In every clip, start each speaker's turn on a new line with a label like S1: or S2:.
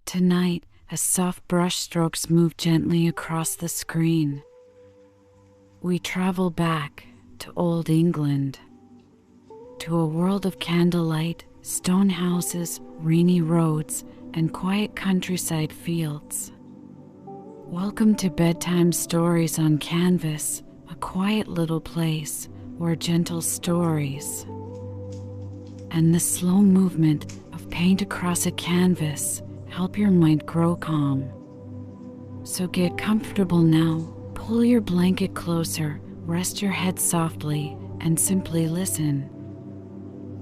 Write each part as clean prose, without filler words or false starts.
S1: tonight, as soft brushstrokes move gently across the screen, we travel back to old England, to a world of candlelight, stone houses, rainy roads, and quiet countryside fields. Welcome to Bedtime Stories on Canvas, a quiet little place where gentle stories and the slow movement of paint across a canvas help your mind grow calm. So get comfortable now, pull your blanket closer, rest your head softly, and simply listen.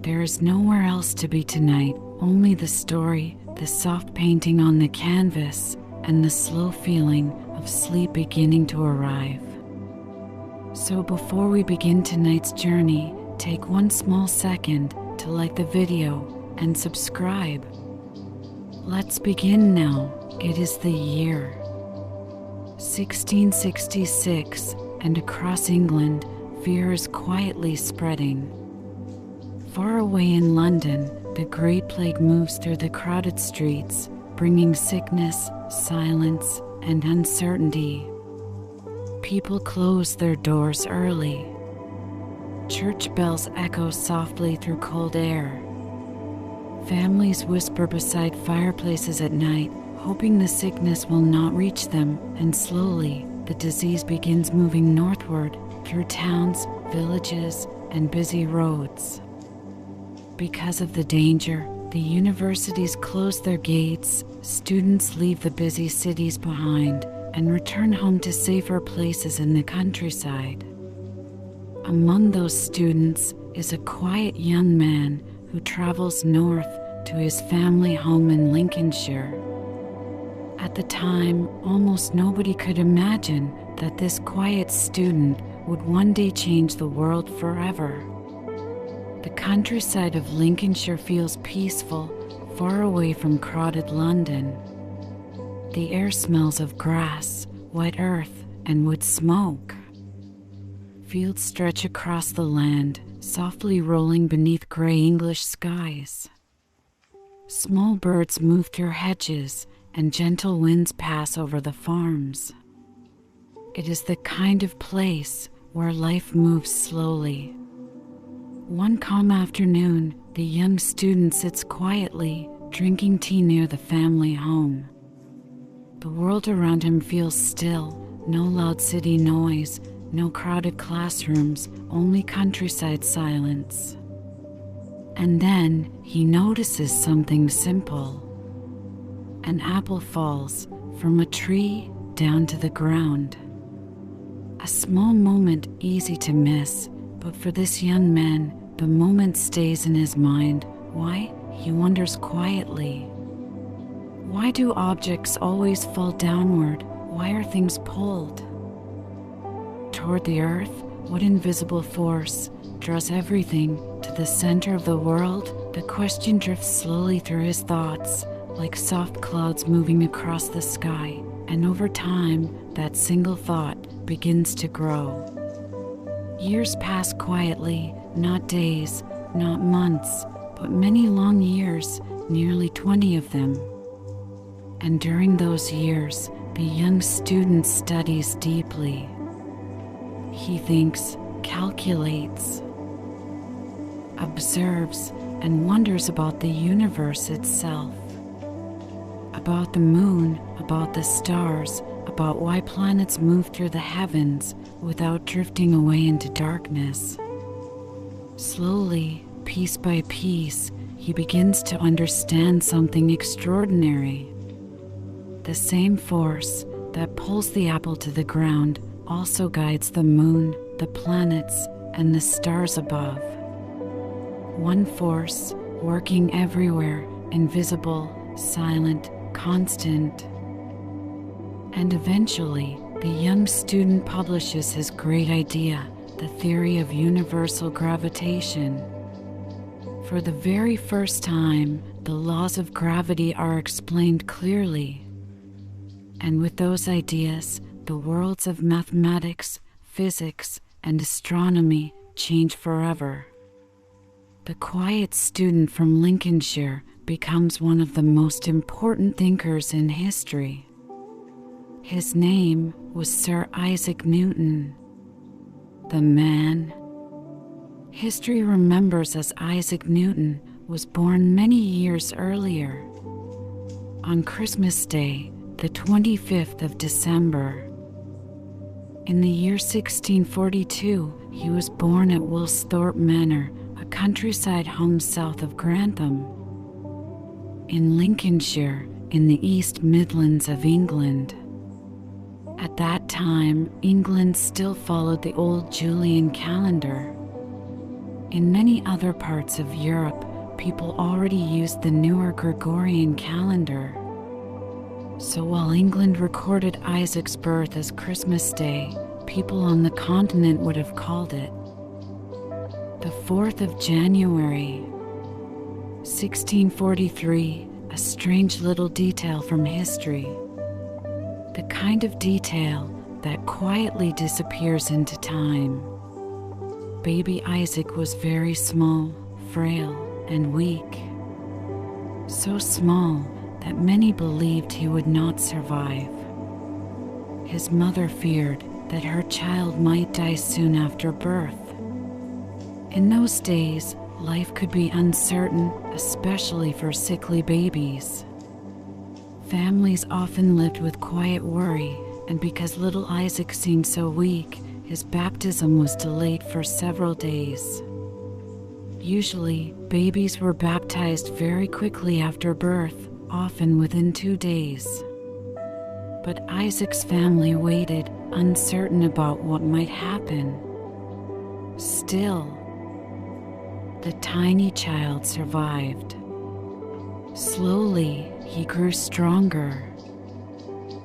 S1: There is nowhere else to be tonight, only the story, the soft painting on the canvas, and the slow feeling of sleep beginning to arrive. So before we begin tonight's journey, take one small second to like the video and subscribe. Let's begin now. It is the year 1666, and across England, fear is quietly spreading. Far away in London, the Great Plague moves through the crowded streets, bringing sickness, silence, and uncertainty. People close their doors early. Church bells echo softly through cold air. Families whisper beside fireplaces at night, hoping the sickness will not reach them, and slowly, the disease begins moving northward through towns, villages, and busy roads. Because of the danger, the universities close their gates, students leave the busy cities behind, and return home to safer places in the countryside. Among those students is a quiet young man who travels north to his family home in Lincolnshire. At the time, almost nobody could imagine that this quiet student would one day change the world forever. The countryside of Lincolnshire feels peaceful, far away from crowded London. The air smells of grass, wet earth, and wood smoke. Fields stretch across the land, softly rolling beneath gray English skies. Small birds move through hedges, and gentle winds pass over the farms. It is the kind of place where life moves slowly. One calm afternoon, the young student sits quietly, drinking tea near the family home. The world around him feels still, no loud city noise, no crowded classrooms, only countryside silence. And then he notices something simple. An apple falls from a tree down to the ground. A small moment easy to miss, but for this young man, the moment stays in his mind. Why? He wonders quietly. Why do objects always fall downward? Why are things pulled toward the earth? What invisible force draws everything to the center of the world? The question drifts slowly through his thoughts, like soft clouds moving across the sky, and over time, that single thought begins to grow. Years pass quietly, not days, not months, but many long years, nearly 20 of them. And during those years, the young student studies deeply. He thinks, calculates, observes, and wonders about the universe itself. About the moon, about the stars, about why planets move through the heavens without drifting away into darkness. Slowly, piece by piece, he begins to understand something extraordinary. The same force that pulls the apple to the ground also guides the moon, the planets, and the stars above. One force, working everywhere, invisible, silent, constant. And eventually, the young student publishes his great idea, the theory of universal gravitation. For the very first time, the laws of gravity are explained clearly. And with those ideas, the worlds of mathematics, physics, and astronomy change forever. The quiet student from Lincolnshire becomes one of the most important thinkers in history. His name was Sir Isaac Newton. The man history remembers as Isaac Newton was born many years earlier, on Christmas Day, the 25th of December. In the year 1642, he was born at Woolsthorpe Manor, a countryside home south of Grantham, in Lincolnshire, in the East Midlands of England. At that time, England still followed the old Julian calendar. In many other parts of Europe, people already used the newer Gregorian calendar. So while England recorded Isaac's birth as Christmas Day, people on the continent would have called it the 4th of January. 1643, a strange little detail from history. The kind of detail that quietly disappears into time. Baby Isaac was very small, frail, and weak. So small that many believed he would not survive. His mother feared that her child might die soon after birth. In those days, life could be uncertain, especially for sickly babies. Families often lived with quiet worry, and because little Isaac seemed so weak, his baptism was delayed for several days. Usually, babies were baptized very quickly after birth, often within 2 days. But Isaac's family waited, uncertain about what might happen. Still, the tiny child survived. Slowly, he grew stronger,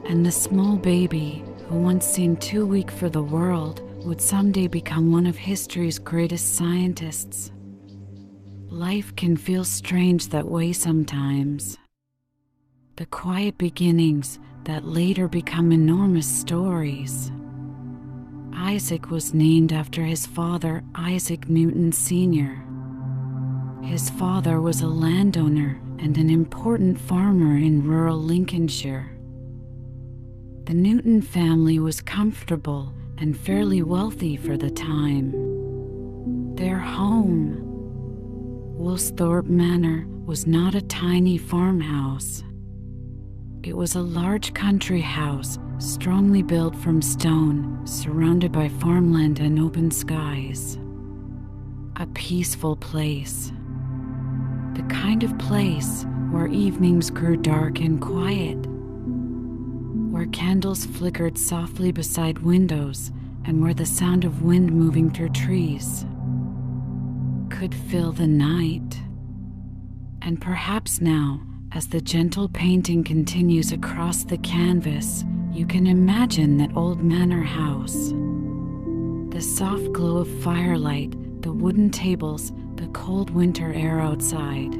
S1: and the small baby, who once seemed too weak for the world, would someday become one of history's greatest scientists. Life can feel strange that way sometimes. The quiet beginnings that later become enormous stories. Isaac was named after his father, Isaac Newton Sr. His father was a landowner and an important farmer in rural Lincolnshire. The Newton family was comfortable and fairly wealthy for the time. Their home, Woolsthorpe Manor, was not a tiny farmhouse. It was a large country house, strongly built from stone, surrounded by farmland and open skies. A peaceful place. The kind of place where evenings grew dark and quiet, where candles flickered softly beside windows, and where the sound of wind moving through trees could fill the night. And perhaps now, as the gentle painting continues across the canvas, you can imagine that old manor house. The soft glow of firelight, the wooden tables, the cold winter air outside.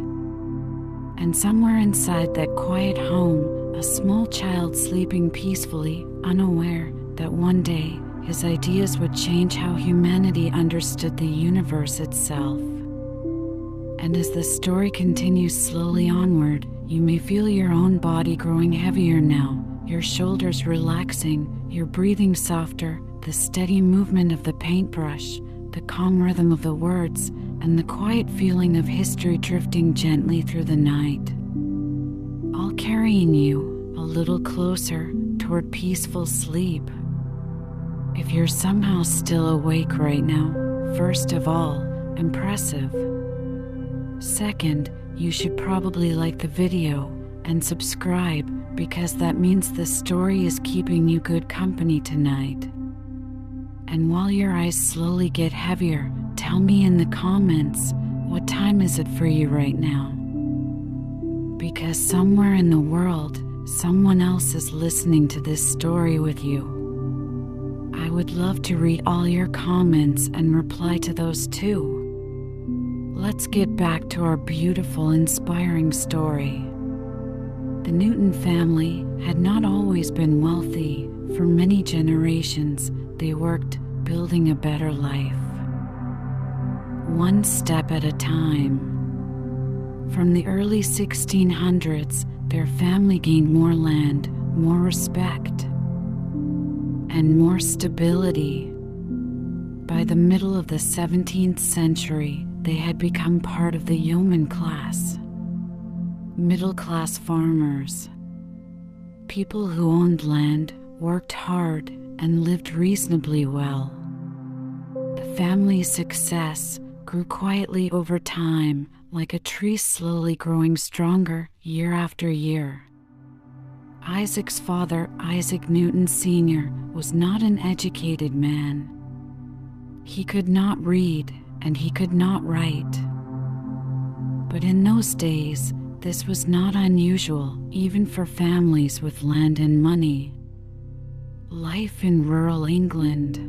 S1: And somewhere inside that quiet home, a small child sleeping peacefully, unaware that one day his ideas would change how humanity understood the universe itself. And as the story continues slowly onward, you may feel your own body growing heavier now, your shoulders relaxing, your breathing softer, the steady movement of the paintbrush, the calm rhythm of the words, and the quiet feeling of history drifting gently through the night. All carrying you a little closer toward peaceful sleep. If you're somehow still awake right now, first of all, impressive. Second, you should probably like the video and subscribe, because that means the story is keeping you good company tonight. And while your eyes slowly get heavier, tell me in the comments, what time is it for you right now? Because somewhere in the world, someone else is listening to this story with you. I would love to read all your comments and reply to those too. Let's get back to our beautiful, inspiring story. The Newton family had not always been wealthy. For many generations, they worked building a better life. One step at a time. From the early 1600s, their family gained more land, more respect, and more stability. By the middle of the 17th century, they had become part of the yeoman class, middle-class farmers, people who owned land, worked hard, and lived reasonably well. The family's success grew quietly over time, like a tree slowly growing stronger year after year. Isaac's father, Isaac Newton Sr., was not an educated man. He could not read and he could not write. But in those days, this was not unusual, even for families with land and money. Life in rural England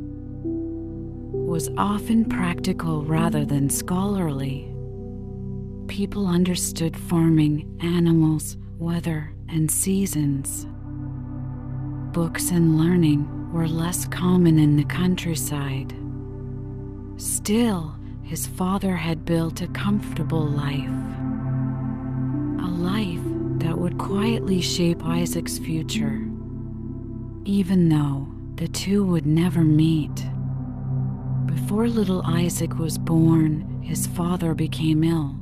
S1: was often practical rather than scholarly. People understood farming, animals, weather, and seasons. Books and learning were less common in the countryside. Still, his father had built a comfortable life. A life that would quietly shape Isaac's future, even though the two would never meet. Before little Isaac was born, his father became ill.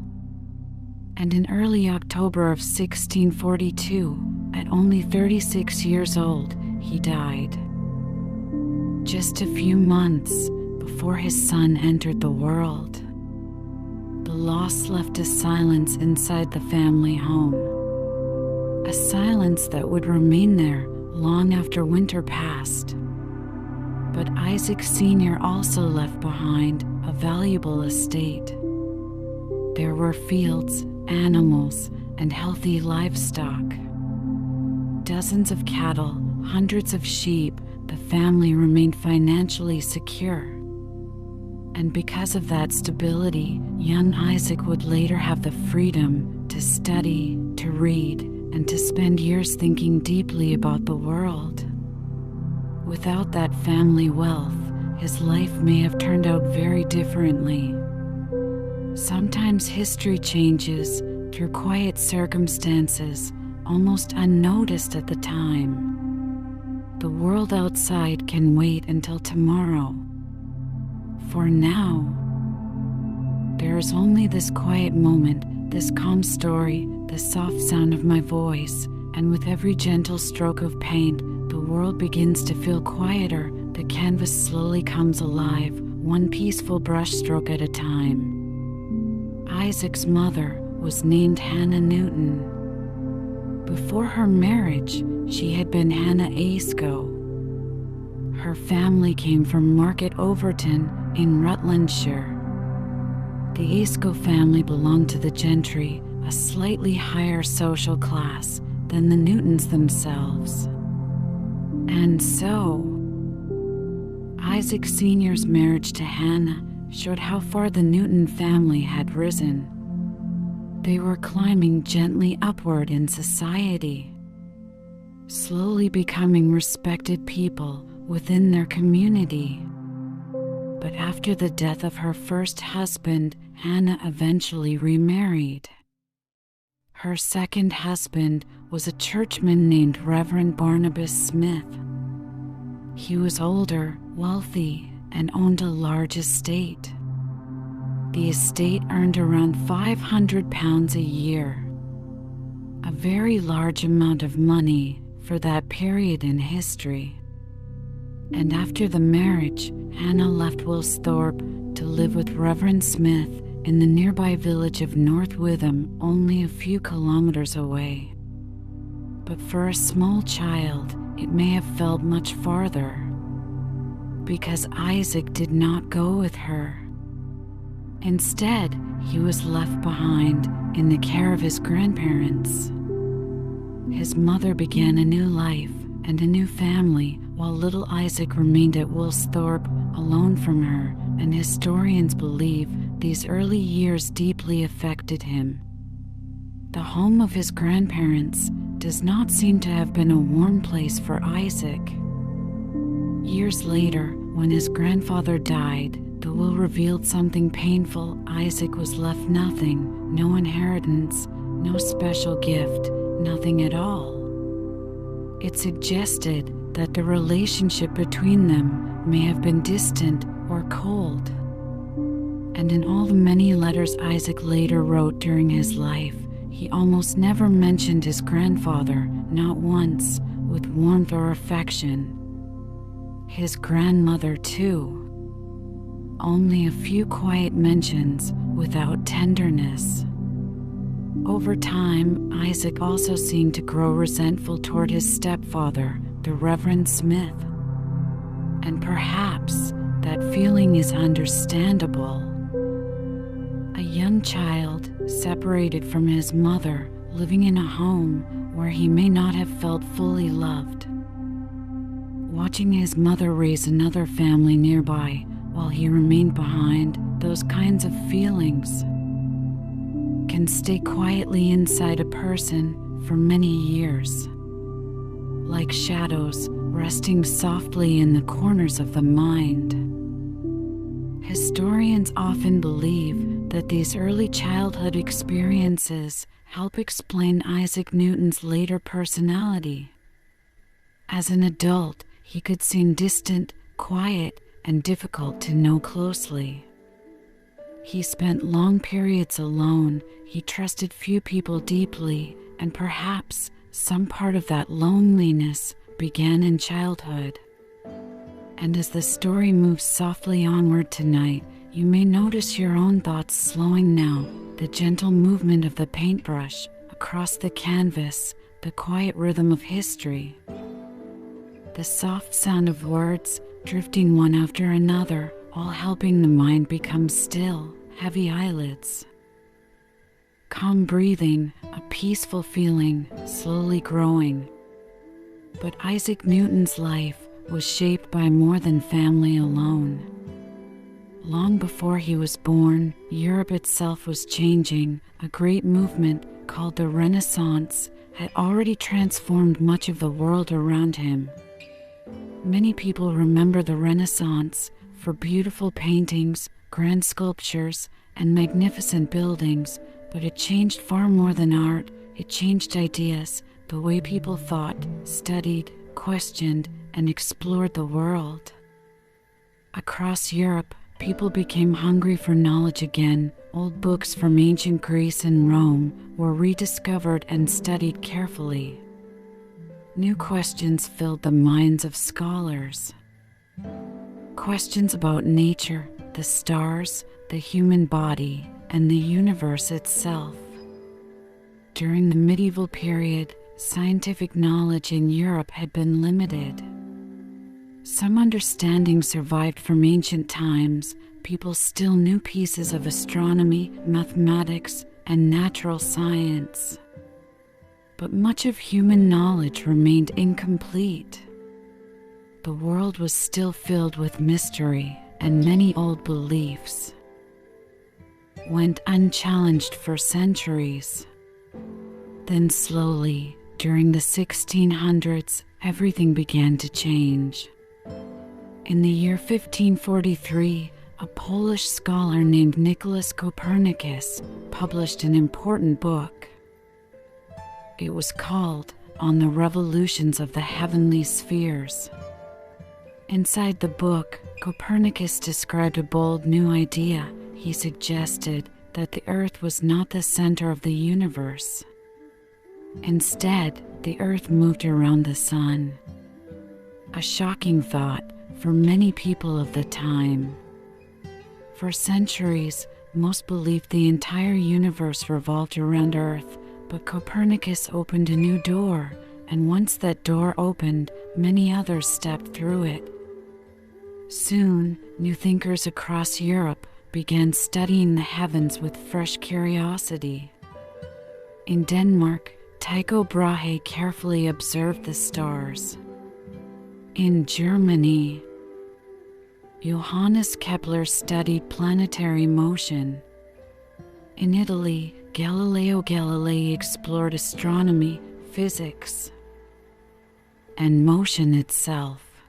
S1: And in early October of 1642, at only 36 years old, he died. Just a few months before his son entered the world. The loss left a silence inside the family home. A silence that would remain there long after winter passed. But Isaac Sr. also left behind a valuable estate. There were fields, animals, and healthy livestock. Dozens of cattle, hundreds of sheep. The family remained financially secure. And because of that stability, young Isaac would later have the freedom to study, to read, and to spend years thinking deeply about the world. Without that family wealth, his life may have turned out very differently. Sometimes history changes through quiet circumstances, almost unnoticed at the time. The world outside can wait until tomorrow. For now, there is only this quiet moment, this calm story, the soft sound of my voice, and with every gentle stroke of paint, the world begins to feel quieter. The canvas slowly comes alive, one peaceful brushstroke at a time. Isaac's mother was named Hannah Newton. Before her marriage, she had been Hannah Aisco. Her family came from Market Overton in Rutlandshire. The Aisco family belonged to the gentry, a slightly higher social class than the Newtons themselves. And so, Isaac Sr.'s marriage to Hannah showed how far the Newton family had risen. They were climbing gently upward in society, slowly becoming respected people within their community. But after the death of her first husband, Hannah eventually remarried. Her second husband was a churchman named Reverend Barnabas Smith. He was older, wealthy, and owned a large estate. The estate earned around £500 a year, a very large amount of money for that period in history. And after the marriage, Hannah left Woolsthorpe to live with Reverend Smith in the nearby village of North Witham, only a few kilometers away. But for a small child, it may have felt much farther, because Isaac did not go with her. Instead, he was left behind in the care of his grandparents. His mother began a new life and a new family, while little Isaac remained at Woolsthorpe alone from her, and historians believe these early years deeply affected him. The home of his grandparents does not seem to have been a warm place for Isaac. Years later, when his grandfather died, the will revealed something painful. Isaac was left nothing, no inheritance, no special gift, nothing at all. It suggested that the relationship between them may have been distant or cold. And in all the many letters Isaac later wrote during his life, he almost never mentioned his grandfather, not once, with warmth or affection. His grandmother, too. Only a few quiet mentions without tenderness. Over time, Isaac also seemed to grow resentful toward his stepfather, the Reverend Smith. And perhaps that feeling is understandable. A young child, separated from his mother, living in a home where he may not have felt fully loved. Watching his mother raise another family nearby while he remained behind, those kinds of feelings can stay quietly inside a person for many years, like shadows resting softly in the corners of the mind. Historians often believe that these early childhood experiences help explain Isaac Newton's later personality. As an adult, he could seem distant, quiet, and difficult to know closely. He spent long periods alone, he trusted few people deeply, and perhaps some part of that loneliness began in childhood. And as the story moves softly onward tonight, you may notice your own thoughts slowing now, the gentle movement of the paintbrush across the canvas, the quiet rhythm of history. The soft sound of words drifting one after another, all helping the mind become still, heavy eyelids. Calm breathing, a peaceful feeling, slowly growing. But Isaac Newton's life was shaped by more than family alone. Long before he was born, Europe itself was changing. A great movement called the Renaissance had already transformed much of the world around him. Many people remember the Renaissance for beautiful paintings, grand sculptures, and magnificent buildings, but it changed far more than art. It changed ideas, the way people thought, studied, questioned, and explored the world. Across Europe, people became hungry for knowledge again. Old books from ancient Greece and Rome were rediscovered and studied carefully. New questions filled the minds of scholars. Questions about nature, the stars, the human body, and the universe itself. During the medieval period, scientific knowledge in Europe had been limited. Some understanding survived from ancient times. People still knew pieces of astronomy, mathematics, and natural science. But much of human knowledge remained incomplete. The world was still filled with mystery, and many old beliefs went unchallenged for centuries. Then slowly, during the 1600s, everything began to change. In the year 1543, a Polish scholar named Nicholas Copernicus published an important book. It was called On the Revolutions of the Heavenly Spheres. Inside the book, Copernicus described a bold new idea. He suggested that the Earth was not the center of the universe. Instead, the Earth moved around the sun. A shocking thought for many people of the time. For centuries, most believed the entire universe revolved around Earth, but Copernicus opened a new door, and once that door opened, many others stepped through it. Soon, new thinkers across Europe began studying the heavens with fresh curiosity. In Denmark, Tycho Brahe carefully observed the stars. In Germany, Johannes Kepler studied planetary motion. In Italy, Galileo Galilei explored astronomy, physics, and motion itself.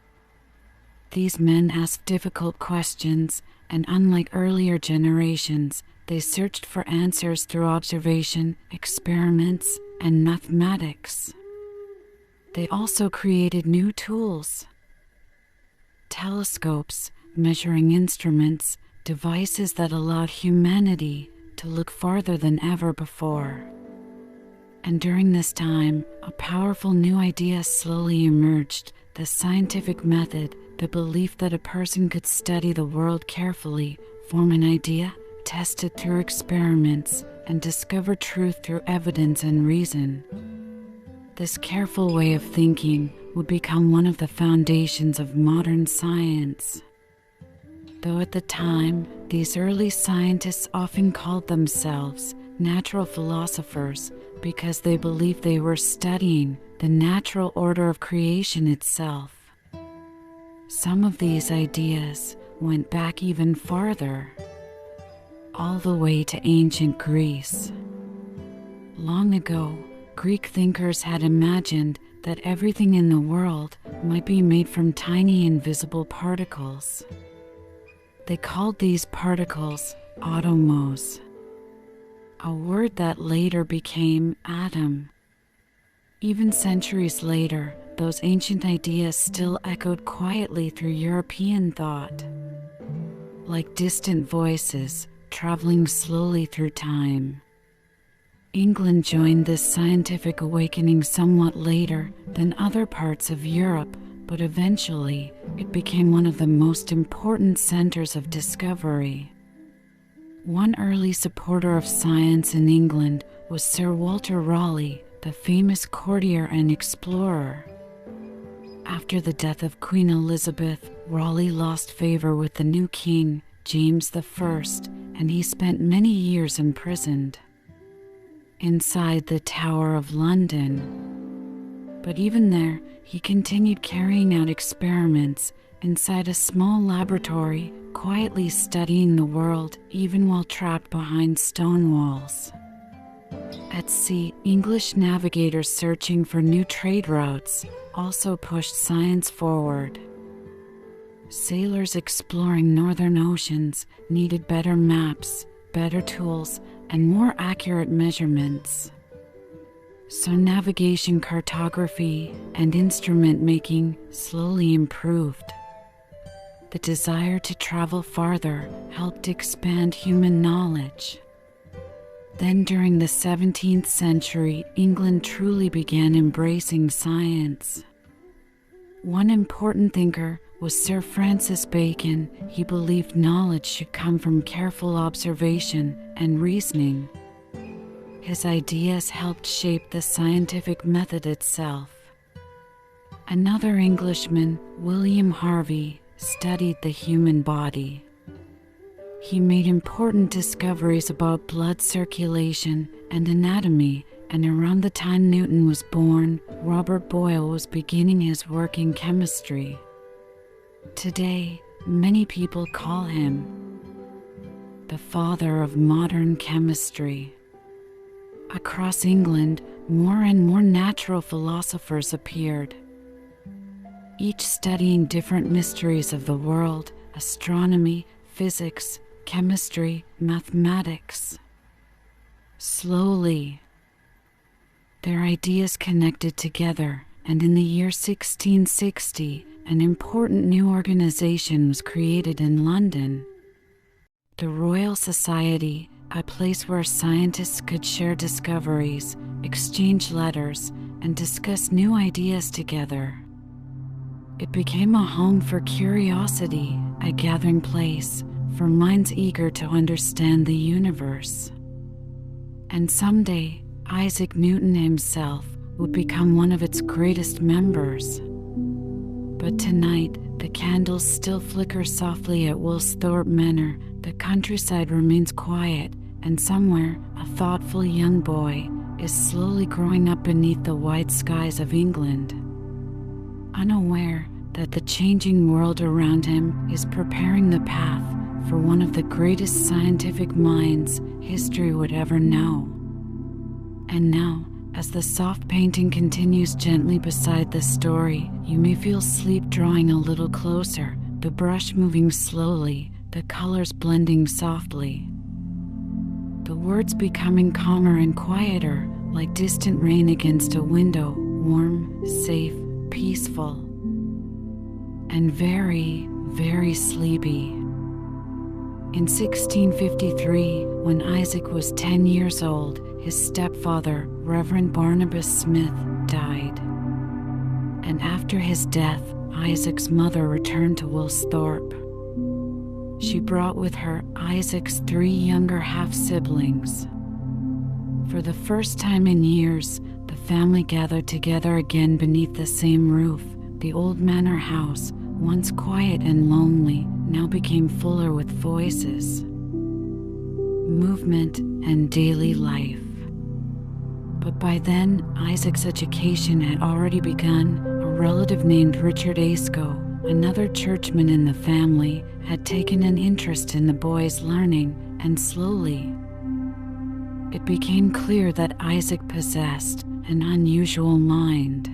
S1: These men asked difficult questions, and unlike earlier generations, they searched for answers through observation, experiments, and mathematics. They also created new tools: telescopes, measuring instruments, devices that allowed humanity to look farther than ever before. And during this time, a powerful new idea slowly emerged: the scientific method, the belief that a person could study the world carefully, form an idea, test it through experiments, and discover truth through evidence and reason. This careful way of thinking would become one of the foundations of modern science. Though at the time, these early scientists often called themselves natural philosophers because they believed they were studying the natural order of creation itself. Some of these ideas went back even farther, all the way to ancient Greece. Long ago, Greek thinkers had imagined that everything in the world might be made from tiny invisible particles. They called these particles atomos, a word that later became atom. Even centuries later, those ancient ideas still echoed quietly through European thought, like distant voices traveling slowly through time. England joined this scientific awakening somewhat later than other parts of Europe, but eventually it became one of the most important centers of discovery. One early supporter of science in England was Sir Walter Raleigh, the famous courtier and explorer. After the death of Queen Elizabeth, Raleigh lost favor with the new king, James I, and he spent many years imprisoned inside the Tower of London. But even there, he continued carrying out experiments inside a small laboratory, quietly studying the world even while trapped behind stone walls. At sea, English navigators searching for new trade routes also pushed science forward. Sailors exploring northern oceans needed better maps, better tools, and more accurate measurements. So navigation, cartography, and instrument making slowly improved. The desire to travel farther helped expand human knowledge. Then during the 17th century, England truly began embracing science. One important thinker was Sir Francis Bacon. He believed knowledge should come from careful observation and reasoning. His ideas helped shape the scientific method itself. Another Englishman, William Harvey, studied the human body. He made important discoveries about blood circulation and anatomy, and around the time Newton was born, Robert Boyle was beginning his work in chemistry. Today, many people call him the father of modern chemistry. Across England, more and more natural philosophers appeared, each studying different mysteries of the world: astronomy, physics, chemistry, mathematics. Slowly, their ideas connected together, and in the year 1660, an important new organization was created in London. The Royal Society, a place where scientists could share discoveries, exchange letters, and discuss new ideas together. It became a home for curiosity, a gathering place for minds eager to understand the universe. And someday, Isaac Newton himself would become one of its greatest members. But tonight, the candles still flicker softly at Woolsthorpe Manor. The countryside remains quiet, and somewhere, a thoughtful young boy is slowly growing up beneath the wide skies of England, unaware that the changing world around him is preparing the path for one of the greatest scientific minds history would ever know. And now, as the soft painting continues gently beside the story, you may feel sleep drawing a little closer, the brush moving slowly, the colors blending softly. the words becoming calmer and quieter, like distant rain against a window, warm, safe, peaceful, and very, very sleepy. In 1653, when Isaac was 10 years old, his stepfather, Reverend Barnabas Smith, died. And after his death, Isaac's mother returned to Woolsthorpe. She brought with her Isaac's 3 younger half-siblings. For the first time in years, the family gathered together again beneath the same roof. The old manor house, once quiet and lonely, now became fuller with voices, movement, and daily life. But by then, Isaac's education had already begun. A relative named Richard Asco, another churchman in the family, had taken an interest in the boy's learning, and slowly, it became clear that Isaac possessed an unusual mind.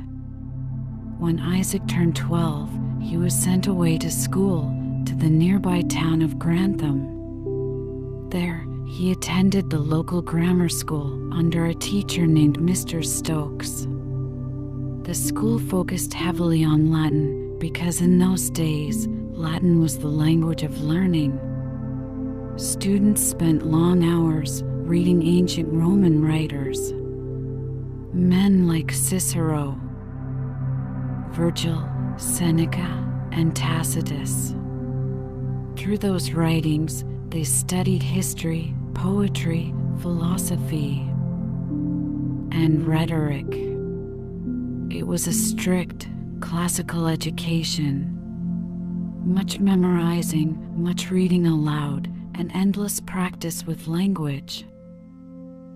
S1: When Isaac turned 12, he was sent away to school to the nearby town of Grantham. There, he attended the local grammar school under a teacher named Mr. Stokes. The school focused heavily on Latin because in those days, Latin was the language of learning. Students spent long hours reading ancient Roman writers, men like Cicero, Virgil, Seneca, and Tacitus. Through those writings, they studied history, poetry, philosophy, and rhetoric. It was a strict, classical education. Much memorizing, much reading aloud, and endless practice with language.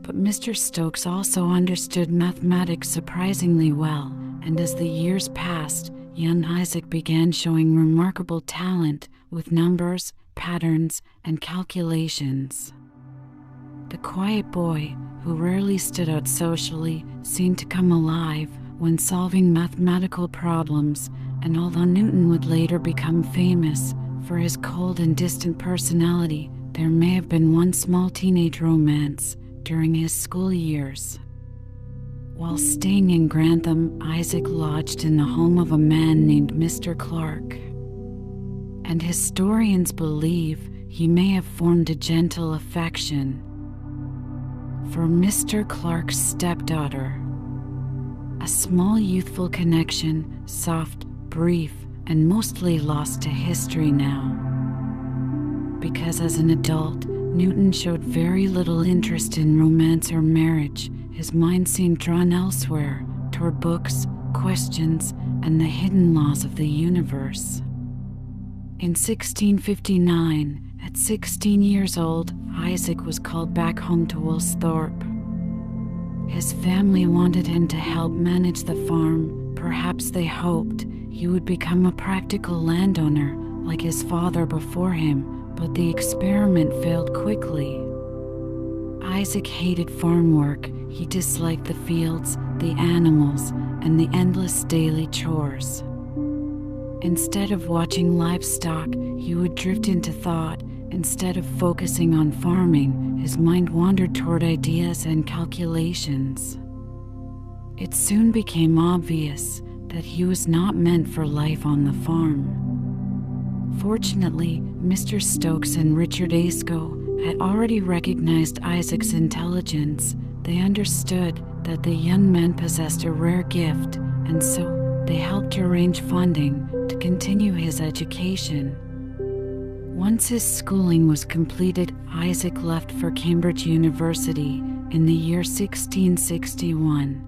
S1: But Mr. Stokes also understood mathematics surprisingly well, and as the years passed, young Isaac began showing remarkable talent with numbers, patterns, and calculations. The quiet boy, who rarely stood out socially, seemed to come alive when solving mathematical problems, and although Newton would later become famous for his cold and distant personality, there may have been one small teenage romance during his school years. While staying in Grantham, Isaac lodged in the home of a man named Mr. Clark, and historians believe he may have formed a gentle affection for Mr. Clark's stepdaughter. A small youthful connection, soft, brief, and mostly lost to history now. Because as an adult, Newton showed very little interest in romance or marriage. His mind seemed drawn elsewhere, toward books, questions, and the hidden laws of the universe. In 1659, at 16 years old, Isaac was called back home to Woolsthorpe. His family wanted him to help manage the farm. Perhaps they hoped he would become a practical landowner like his father before him, but the experiment failed quickly. Isaac hated farm work. He disliked the fields, the animals, and the endless daily chores. Instead of watching livestock, he would drift into thought. Instead of focusing on farming, his mind wandered toward ideas and calculations. It soon became obvious that he was not meant for life on the farm. Fortunately, Mr. Stokes and Richard Asco had already recognized Isaac's intelligence. They understood that the young man possessed a rare gift, and so they helped arrange funding to continue his education. Once his schooling was completed, Isaac left for Cambridge University in the year 1661.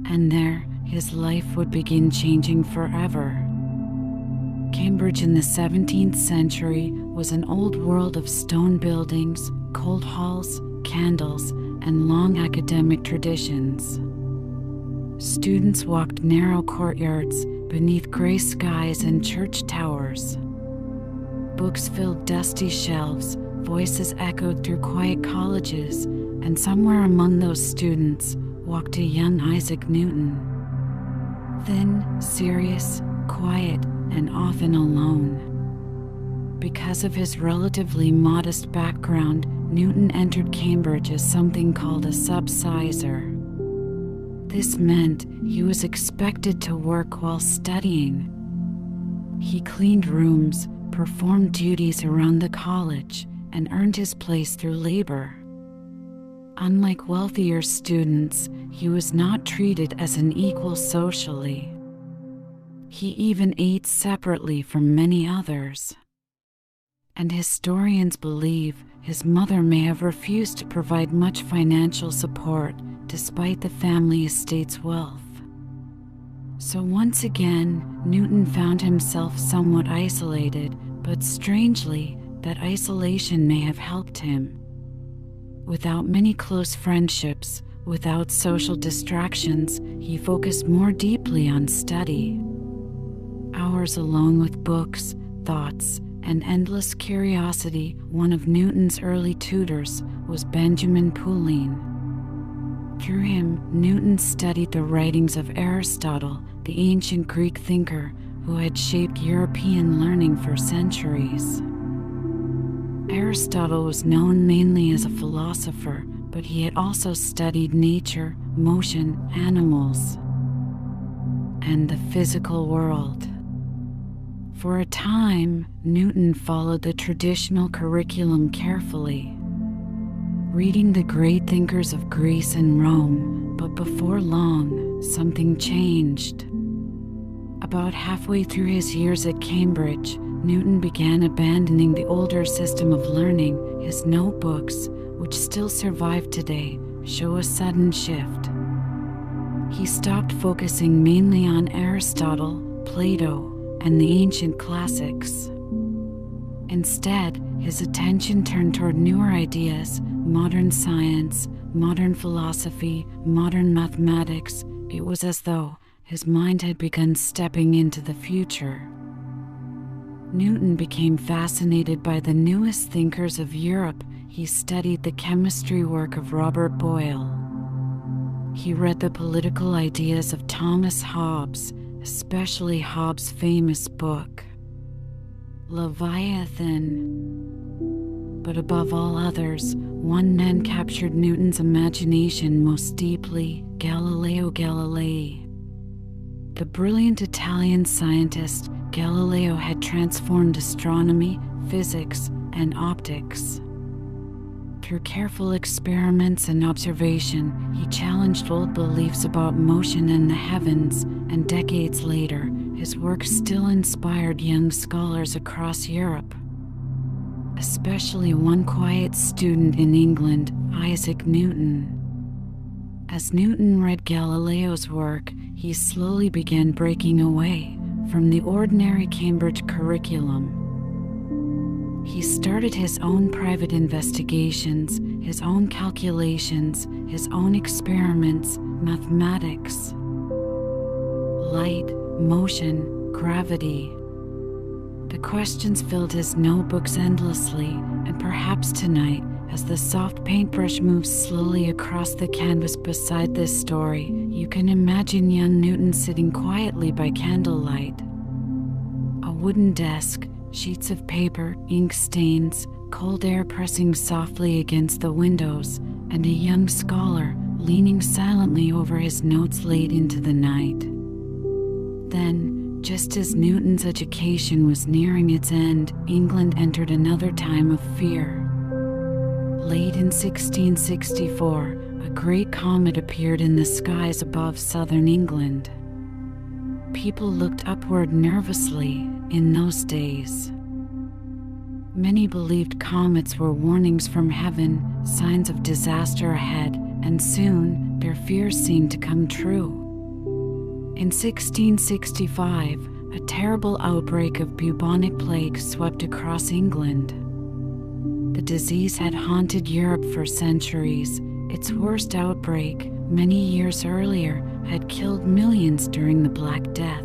S1: And there, his life would begin changing forever. Cambridge in the 17th century was an old world of stone buildings, cold halls, candles, and long academic traditions. Students walked narrow courtyards beneath gray skies and church towers. Books filled dusty shelves, voices echoed through quiet colleges, and somewhere among those students walked a young Isaac Newton. Thin, serious, quiet, and often alone. Because of his relatively modest background, Newton entered Cambridge as something called a subsizer. This meant he was expected to work while studying. He cleaned rooms, performed duties around the college, and earned his place through labor. Unlike wealthier students, he was not treated as an equal socially. He even ate separately from many others. And historians believe his mother may have refused to provide much financial support despite the family estate's wealth. So once again, Newton found himself somewhat isolated, but strangely, that isolation may have helped him. Without many close friendships, without social distractions, he focused more deeply on study. Hours alone with books, thoughts, and endless curiosity. One of Newton's early tutors was Benjamin Pauline. Through him, Newton studied the writings of Aristotle, the ancient Greek thinker who had shaped European learning for centuries. Aristotle was known mainly as a philosopher, but he had also studied nature, motion, animals, and the physical world. For a time, Newton followed the traditional curriculum carefully, reading the great thinkers of Greece and Rome, but before long, something changed. About halfway through his years at Cambridge, Newton began abandoning the older system of learning. His notebooks, which still survive today, show a sudden shift. He stopped focusing mainly on Aristotle, Plato, and the ancient classics. Instead, his attention turned toward newer ideas, modern science, modern philosophy, modern mathematics. It was as though his mind had begun stepping into the future. Newton became fascinated by the newest thinkers of Europe. He studied the chemistry work of Robert Boyle. He read the political ideas of Thomas Hobbes, especially Hobbes' famous book, Leviathan. But above all others, one man captured Newton's imagination most deeply: Galileo Galilei. The brilliant Italian scientist, Galileo had transformed astronomy, physics, and optics. Through careful experiments and observation, he challenged old beliefs about motion and the heavens, and decades later, his work still inspired young scholars across Europe. Especially one quiet student in England, Isaac Newton. As Newton read Galileo's work, he slowly began breaking away from the ordinary Cambridge curriculum. He started his own private investigations, his own calculations, his own experiments, mathematics, light, motion, gravity. The questions filled his notebooks endlessly, and perhaps tonight, as the soft paintbrush moves slowly across the canvas beside this story, you can imagine young Newton sitting quietly by candlelight. A wooden desk, sheets of paper, ink stains, cold air pressing softly against the windows, and a young scholar leaning silently over his notes late into the night. Then, just as Newton's education was nearing its end, England entered another time of fear. Late in 1664, a great comet appeared in the skies above southern England. People looked upward nervously in those days. Many believed comets were warnings from heaven, signs of disaster ahead, and soon their fears seemed to come true. In 1665, a terrible outbreak of bubonic plague swept across England. The disease had haunted Europe for centuries. Its worst outbreak, many years earlier, had killed millions during the Black Death.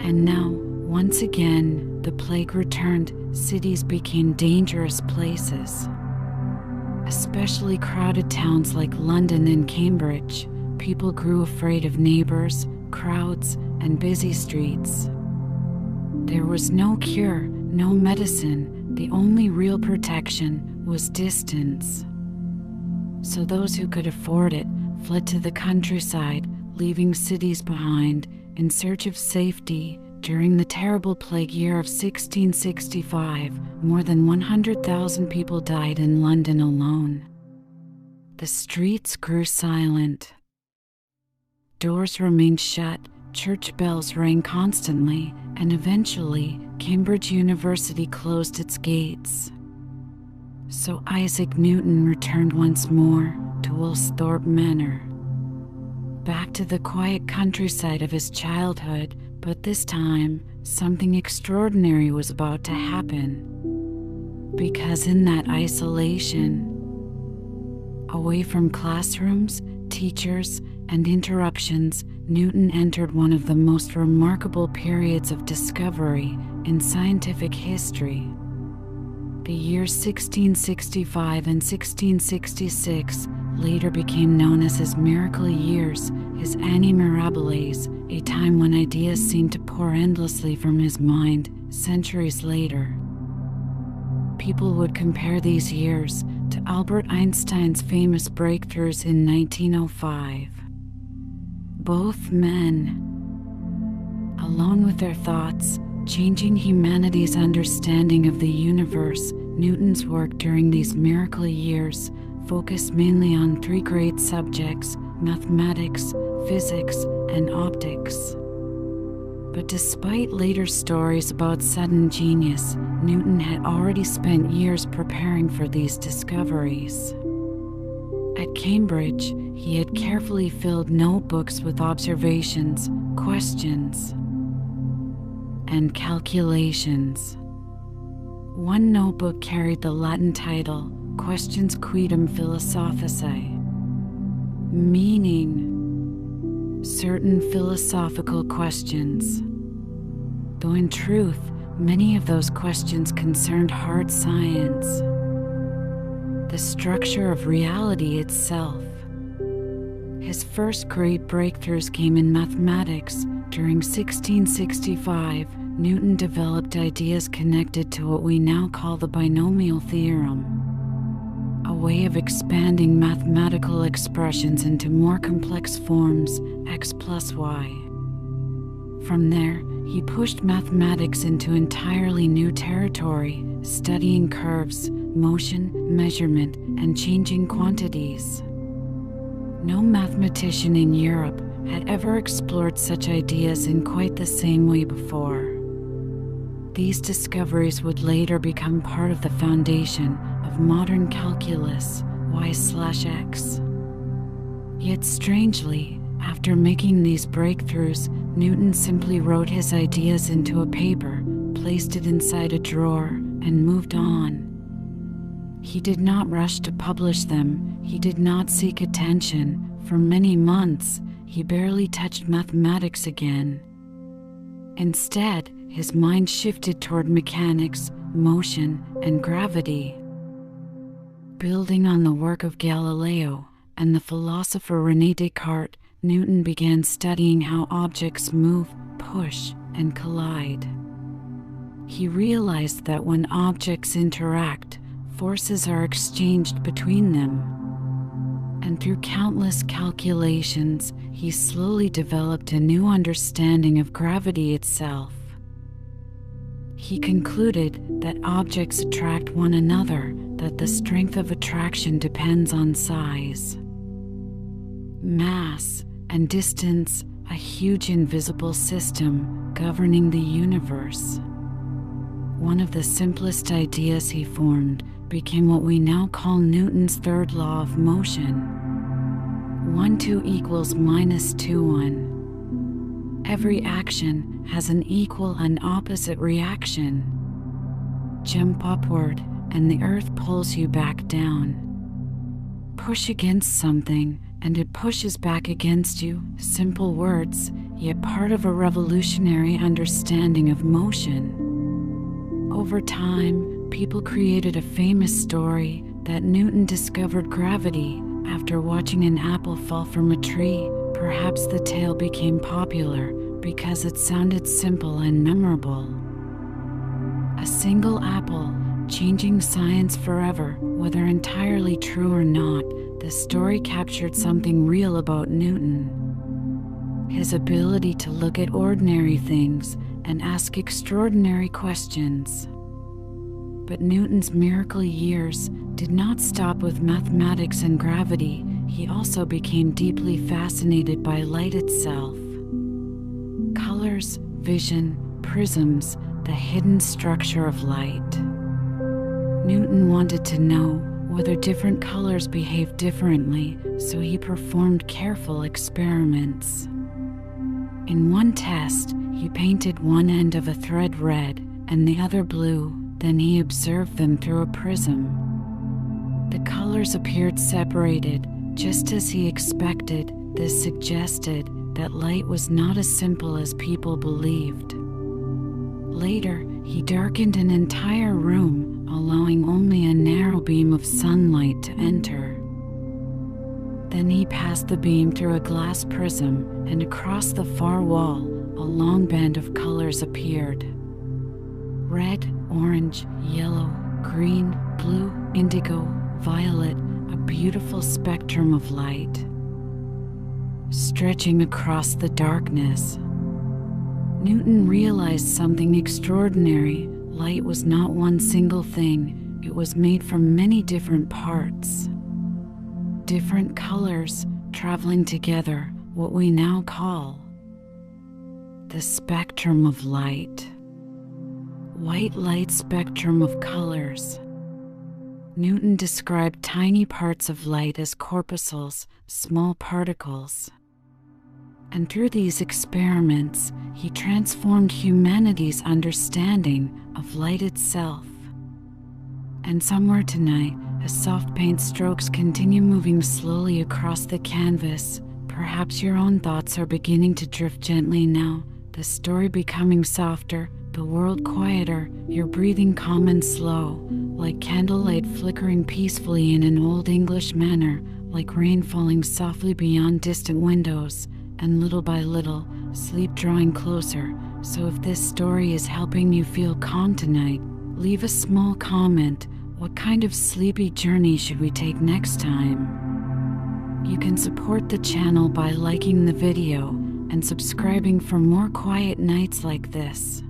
S1: And now, once again, the plague returned. Cities became dangerous places. Especially crowded towns like London and Cambridge, people grew afraid of neighbors, crowds, and busy streets. There was no cure, no medicine, The only real protection was distance. So those who could afford it fled to the countryside, leaving cities behind in search of safety. During the terrible plague year of 1665, more than 100,000 people died in London alone. The streets grew silent. Doors remained shut, church bells rang constantly, and eventually, Cambridge University closed its gates. So Isaac Newton returned once more to Woolsthorpe Manor, back to the quiet countryside of his childhood, but this time, something extraordinary was about to happen. Because in that isolation, away from classrooms, teachers, and interruptions, Newton entered one of the most remarkable periods of discovery in scientific history. The years 1665 and 1666 later became known as his miracle years, his anni mirabilis, a time when ideas seemed to pour endlessly from his mind. Centuries later, people would compare these years to Albert Einstein's famous breakthroughs in 1905. Both men, alone with their thoughts, changing humanity's understanding of the universe. Newton's work during these miracle years focused mainly on three great subjects: mathematics, physics, and optics. But despite later stories about sudden genius, Newton had already spent years preparing for these discoveries. At Cambridge, he had carefully filled notebooks with observations, questions, and calculations. One notebook carried the Latin title, Questions Quidem Philosophicae, meaning certain philosophical questions. Though in truth, many of those questions concerned hard science, the structure of reality itself. His first great breakthroughs came in mathematics. During 1665, Newton developed ideas connected to what we now call the binomial theorem, a way of expanding mathematical expressions into more complex forms, x plus y. From there, he pushed mathematics into entirely new territory, studying curves, motion, measurement, and changing quantities. No mathematician in Europe had ever explored such ideas in quite the same way before. These discoveries would later become part of the foundation of modern calculus, y/x. Yet strangely, after making these breakthroughs, Newton simply wrote his ideas into a paper, placed it inside a drawer, and moved on. He did not rush to publish them. He did not seek attention. For many months, he barely touched mathematics again. Instead, his mind shifted toward mechanics, motion, and gravity. Building on the work of Galileo and the philosopher René Descartes, Newton began studying how objects move, push, and collide. He realized that when objects interact, forces are exchanged between them. And through countless calculations, he slowly developed a new understanding of gravity itself. He concluded that objects attract one another, that the strength of attraction depends on size, mass, and distance, a huge invisible system governing the universe. One of the simplest ideas he formed became what we now call Newton's third law of motion. 1, 2 equals minus 2, 1. Every action has an equal and opposite reaction. Jump upward, and the earth pulls you back down. Push against something, and it pushes back against you. Simple words, yet part of a revolutionary understanding of motion. Over time, people created a famous story that Newton discovered gravity after watching an apple fall from a tree. Perhaps the tale became popular because it sounded simple and memorable. A single apple, changing science forever. Whether entirely true or not, the story captured something real about Newton. His ability to look at ordinary things and ask extraordinary questions. But Newton's miracle years did not stop with mathematics and gravity. He also became deeply fascinated by light itself. Colors, vision, prisms, the hidden structure of light. Newton wanted to know whether different colors behave differently, so he performed careful experiments. In one test, he painted one end of a thread red and the other blue. Then he observed them through a prism. The colors appeared separated, just as he expected. This suggested that light was not as simple as people believed. Later, he darkened an entire room, allowing only a narrow beam of sunlight to enter. Then he passed the beam through a glass prism, and across the far wall, a long band of colors appeared. Red, orange, yellow, green, blue, indigo, violet, a beautiful spectrum of light, stretching across the darkness. Newton realized something extraordinary. Light was not one single thing. It was made from many different parts. Different colors traveling together, what we now call the spectrum of light. White light spectrum of colors. Newton described tiny parts of light as corpuscles, small particles. And through these experiments, he transformed humanity's understanding of light itself. And somewhere tonight, as soft paint strokes continue moving slowly across the canvas, perhaps your own thoughts are beginning to drift gently now, the story becoming softer, the world quieter, your breathing calm and slow, like candlelight flickering peacefully in an old English manor, like rain falling softly beyond distant windows, and little by little, sleep drawing closer. So if this story is helping you feel calm tonight, leave a small comment. What kind of sleepy journey should we take next time? You can support the channel by liking the video and subscribing for more quiet nights like this.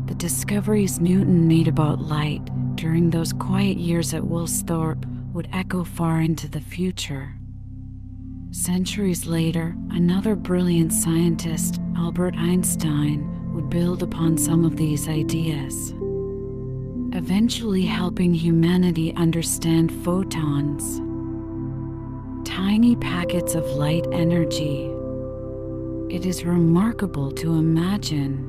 S1: The discoveries Newton made about light during those quiet years at Woolsthorpe would echo far into the future. Centuries later, another brilliant scientist, Albert Einstein, would build upon some of these ideas, eventually helping humanity understand photons, tiny packets of light energy. It is remarkable to imagine.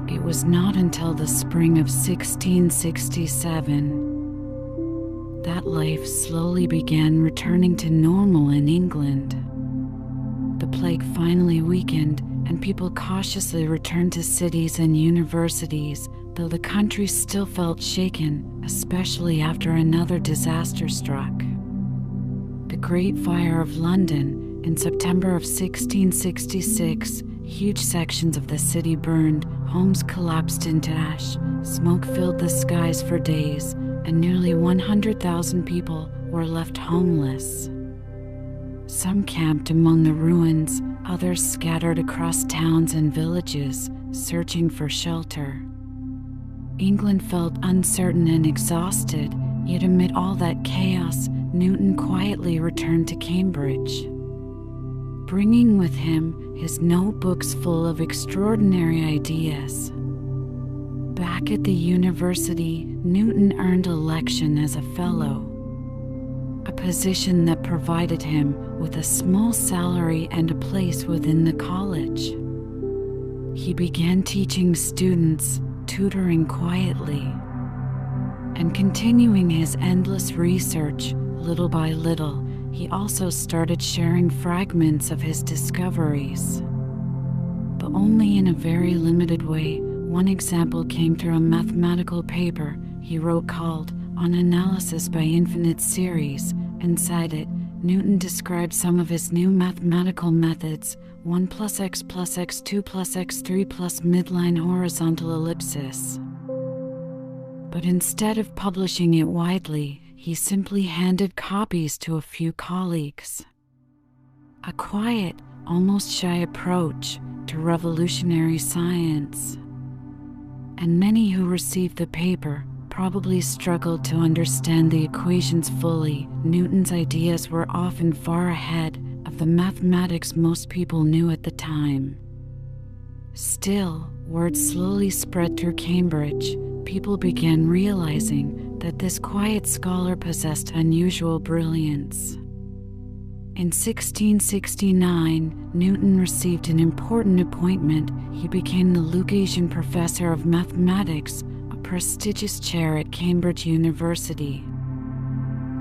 S1: It was not until the spring of 1667 that life slowly began returning to normal in England. The plague finally weakened, and people cautiously returned to cities and universities, though the country still felt shaken, especially after another disaster struck. The Great Fire of London in September of 1666, huge sections of the city burned, homes collapsed into ash, smoke filled the skies for days, and nearly 100,000 people were left homeless. Some camped among the ruins, others scattered across towns and villages, searching for shelter. England felt uncertain and exhausted, yet amid all that chaos, Newton quietly returned to Cambridge, bringing with him his notebooks full of extraordinary ideas. Back at the university, Newton earned election as a fellow, a position that provided him with a small salary and a place within the college. He began teaching students, tutoring quietly, and continuing his endless research. Little by little, he also started sharing fragments of his discoveries, but only in a very limited way. One example came through a mathematical paper he wrote called On Analysis by Infinite Series. Inside it, Newton described some of his new mathematical methods: 1 plus x plus x2 plus x3 plus midline horizontal ellipsis. But instead of publishing it widely, he simply handed copies to a few colleagues. A quiet, almost shy approach to revolutionary science. And many who received the paper probably struggled to understand the equations fully. Newton's ideas were often far ahead of the mathematics most people knew at the time. Still, word slowly spread through Cambridge. People began realizing that this quiet scholar possessed unusual brilliance. In 1669, Newton received an important appointment. He became the Lucasian Professor of Mathematics, a prestigious chair at Cambridge University.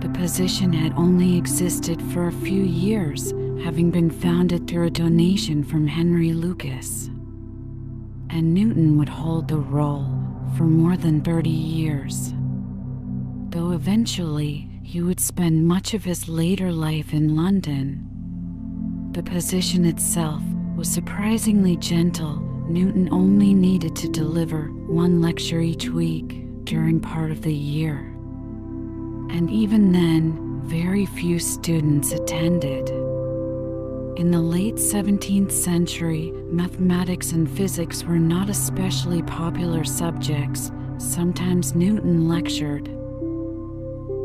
S1: The position had only existed for a few years, having been founded through a donation from Henry Lucas. And Newton would hold the role for more than 30 years. Though eventually, he would spend much of his later life in London. The position itself was surprisingly gentle. Newton only needed to deliver one lecture each week during part of the year. And even then, very few students attended. In the late 17th century, mathematics and physics were not especially popular subjects. Sometimes Newton lectured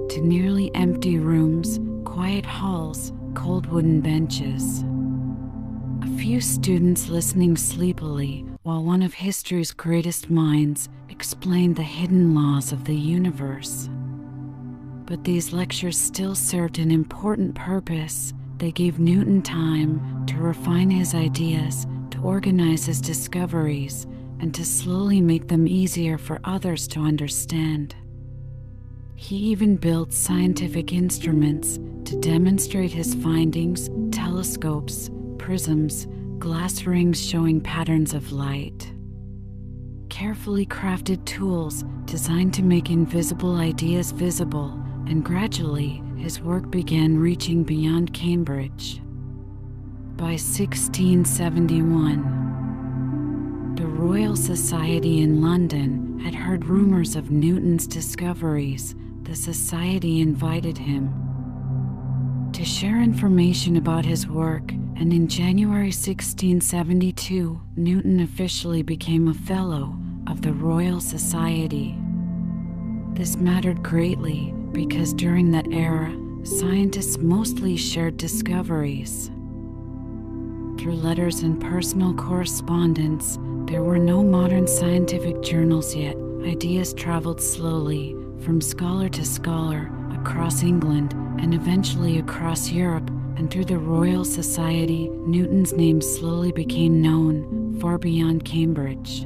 S1: to nearly empty rooms, quiet halls, cold wooden benches. A few students listening sleepily while one of history's greatest minds explained the hidden laws of the universe. But these lectures still served an important purpose. They gave Newton time to refine his ideas, to organize his discoveries, and to slowly make them easier for others to understand. He even built scientific instruments to demonstrate his findings: telescopes, prisms, glass rings showing patterns of light. Carefully crafted tools designed to make invisible ideas visible, and gradually his work began reaching beyond Cambridge. By 1671, the Royal Society in London had heard rumors of Newton's discoveries. The society invited him to share information about his work, and in January 1672, Newton officially became a Fellow of the Royal Society. This mattered greatly because during that era, scientists mostly shared discoveries. Through letters and personal correspondence, there were no modern scientific journals yet. Ideas traveled slowly from scholar to scholar across England and eventually across Europe, and through the Royal Society, Newton's name slowly became known far beyond Cambridge.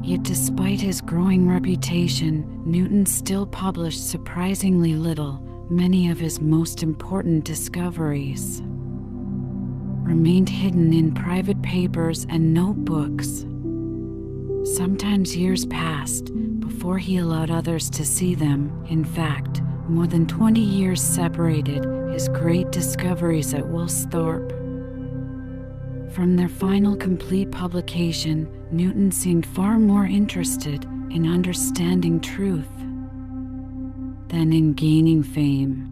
S1: Yet despite his growing reputation, Newton still published surprisingly little. Many of his most important discoveries remained hidden in private papers and notebooks. Sometimes years passed before he allowed others to see them. In fact, more than 20 years separated his great discoveries at Woolsthorpe from their final complete publication. Newton seemed far more interested in understanding truth than in gaining fame.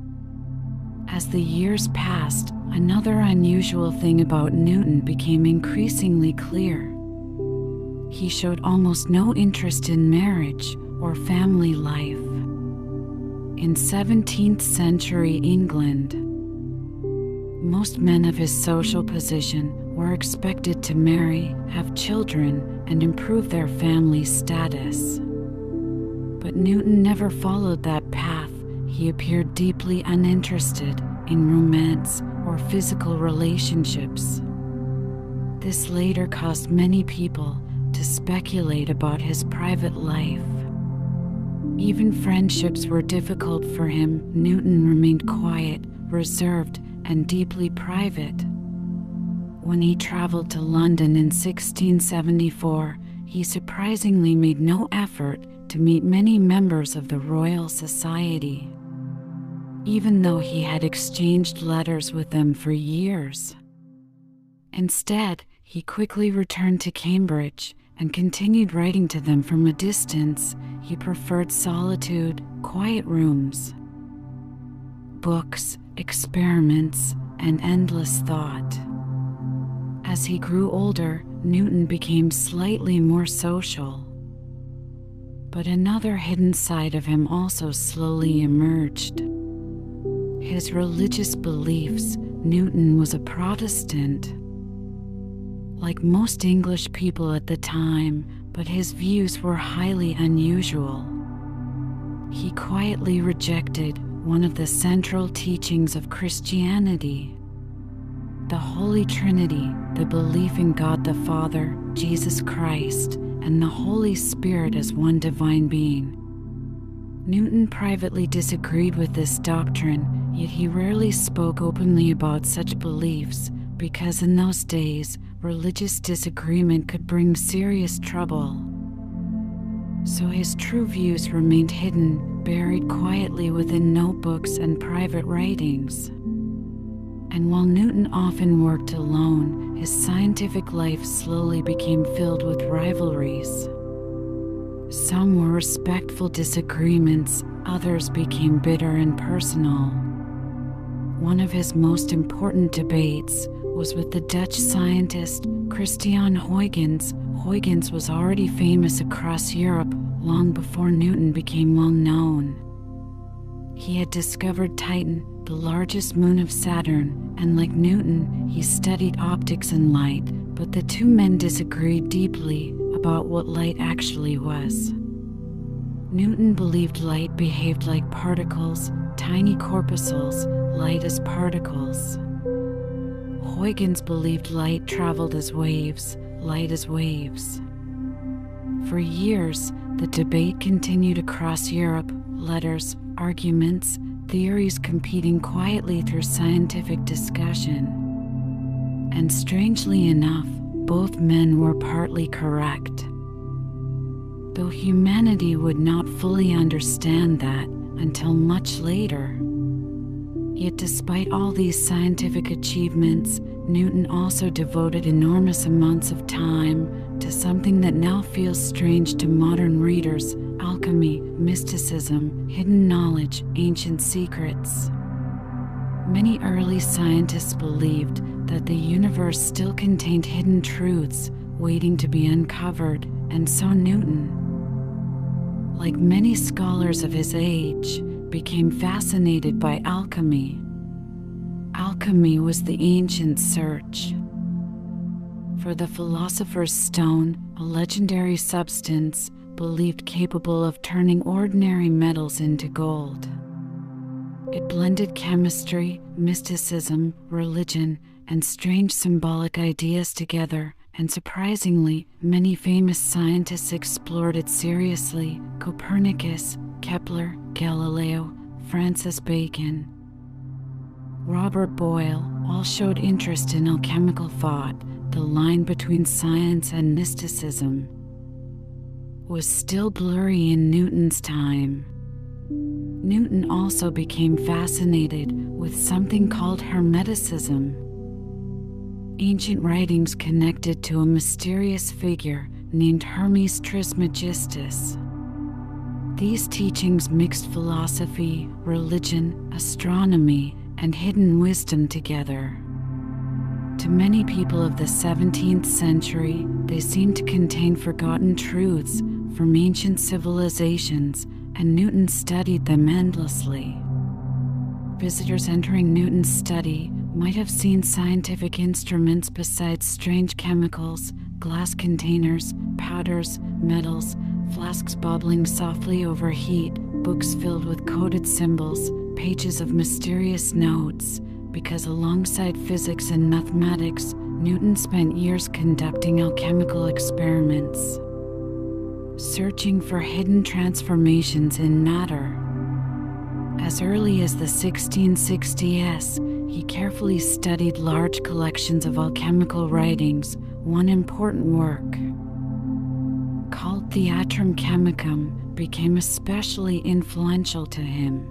S1: As the years passed, another unusual thing about Newton became increasingly clear. He showed almost no interest in marriage or family life. In 17th century England, most men of his social position were expected to marry, have children, and improve their family status. But Newton never followed that path. He appeared deeply uninterested in romance or physical relationships. This later caused many people to speculate about his private life. Even friendships were difficult for him. Newton remained quiet, reserved, and deeply private. When he traveled to London in 1674, he surprisingly made no effort to meet many members of the Royal Society, even though he had exchanged letters with them for years. Instead, he quickly returned to Cambridge and continued writing to them from a distance. He preferred solitude, quiet rooms, books, experiments, and endless thought. As he grew older, Newton became slightly more social. But another hidden side of him also slowly emerged. His religious beliefs. Newton was a Protestant, like most English people at the time, but his views were highly unusual. He quietly rejected one of the central teachings of Christianity, the Holy Trinity, the belief in God the Father, Jesus Christ, and the Holy Spirit as one divine being. Newton privately disagreed with this doctrine, yet he rarely spoke openly about such beliefs, because in those days, religious disagreement could bring serious trouble. So his true views remained hidden, buried quietly within notebooks and private writings. And while Newton often worked alone, his scientific life slowly became filled with rivalries. Some were respectful disagreements, others became bitter and personal. One of his most important debates was with the Dutch scientist Christian Huygens. Huygens was already famous across Europe long before Newton became well known. He had discovered Titan, the largest moon of Saturn, and like Newton, he studied optics and light, but the two men disagreed deeply about what light actually was. Newton believed light behaved like particles, tiny corpuscles, light as particles. Huygens believed light traveled as waves, light as waves. For years, the debate continued across Europe, letters, arguments, theories competing quietly through scientific discussion. And strangely enough, both men were partly correct. Though humanity would not fully understand that until much later. Yet despite all these scientific achievements, Newton also devoted enormous amounts of time to something that now feels strange to modern readers: alchemy, mysticism, hidden knowledge, ancient secrets. Many early scientists believed that the universe still contained hidden truths waiting to be uncovered, and so Newton, like many scholars of his age, became fascinated by alchemy. Alchemy was the ancient search for the philosopher's stone, a legendary substance believed capable of turning ordinary metals into gold. It blended chemistry, mysticism, religion, and strange symbolic ideas together, and surprisingly, many famous scientists explored it seriously: Copernicus, Kepler, Galileo, Francis Bacon, Robert Boyle, all showed interest in alchemical thought. The line between science and mysticism was still blurry in Newton's time. Newton also became fascinated with something called Hermeticism. Ancient writings connected to a mysterious figure named Hermes Trismegistus. These teachings mixed philosophy, religion, astronomy, and hidden wisdom together. To many people of the 17th century, they seemed to contain forgotten truths from ancient civilizations, and Newton studied them endlessly. Visitors entering Newton's study might have seen scientific instruments besides strange chemicals, glass containers, powders, metals, flasks bubbling softly over heat, books filled with coded symbols, pages of mysterious notes, because alongside physics and mathematics, Newton spent years conducting alchemical experiments, searching for hidden transformations in matter. As early as the 1660s, he carefully studied large collections of alchemical writings. One important work, called Theatrum Chemicum, became especially influential to him.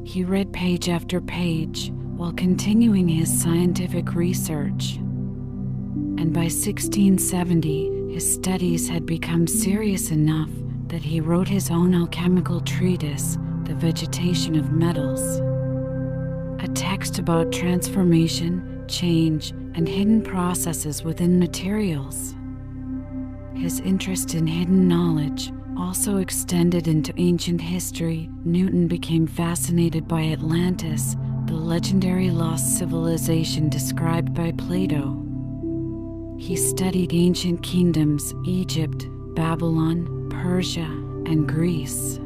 S1: He read page after page while continuing his scientific research, and by 1670 his studies had become serious enough that he wrote his own alchemical treatise, The Vegetation of Metals, a text about transformation, change, and hidden processes within materials. His interest in hidden knowledge also extended into ancient history. Newton became fascinated by Atlantis, the legendary lost civilization described by Plato. He studied ancient kingdoms, Egypt, Babylon, Persia, and Greece,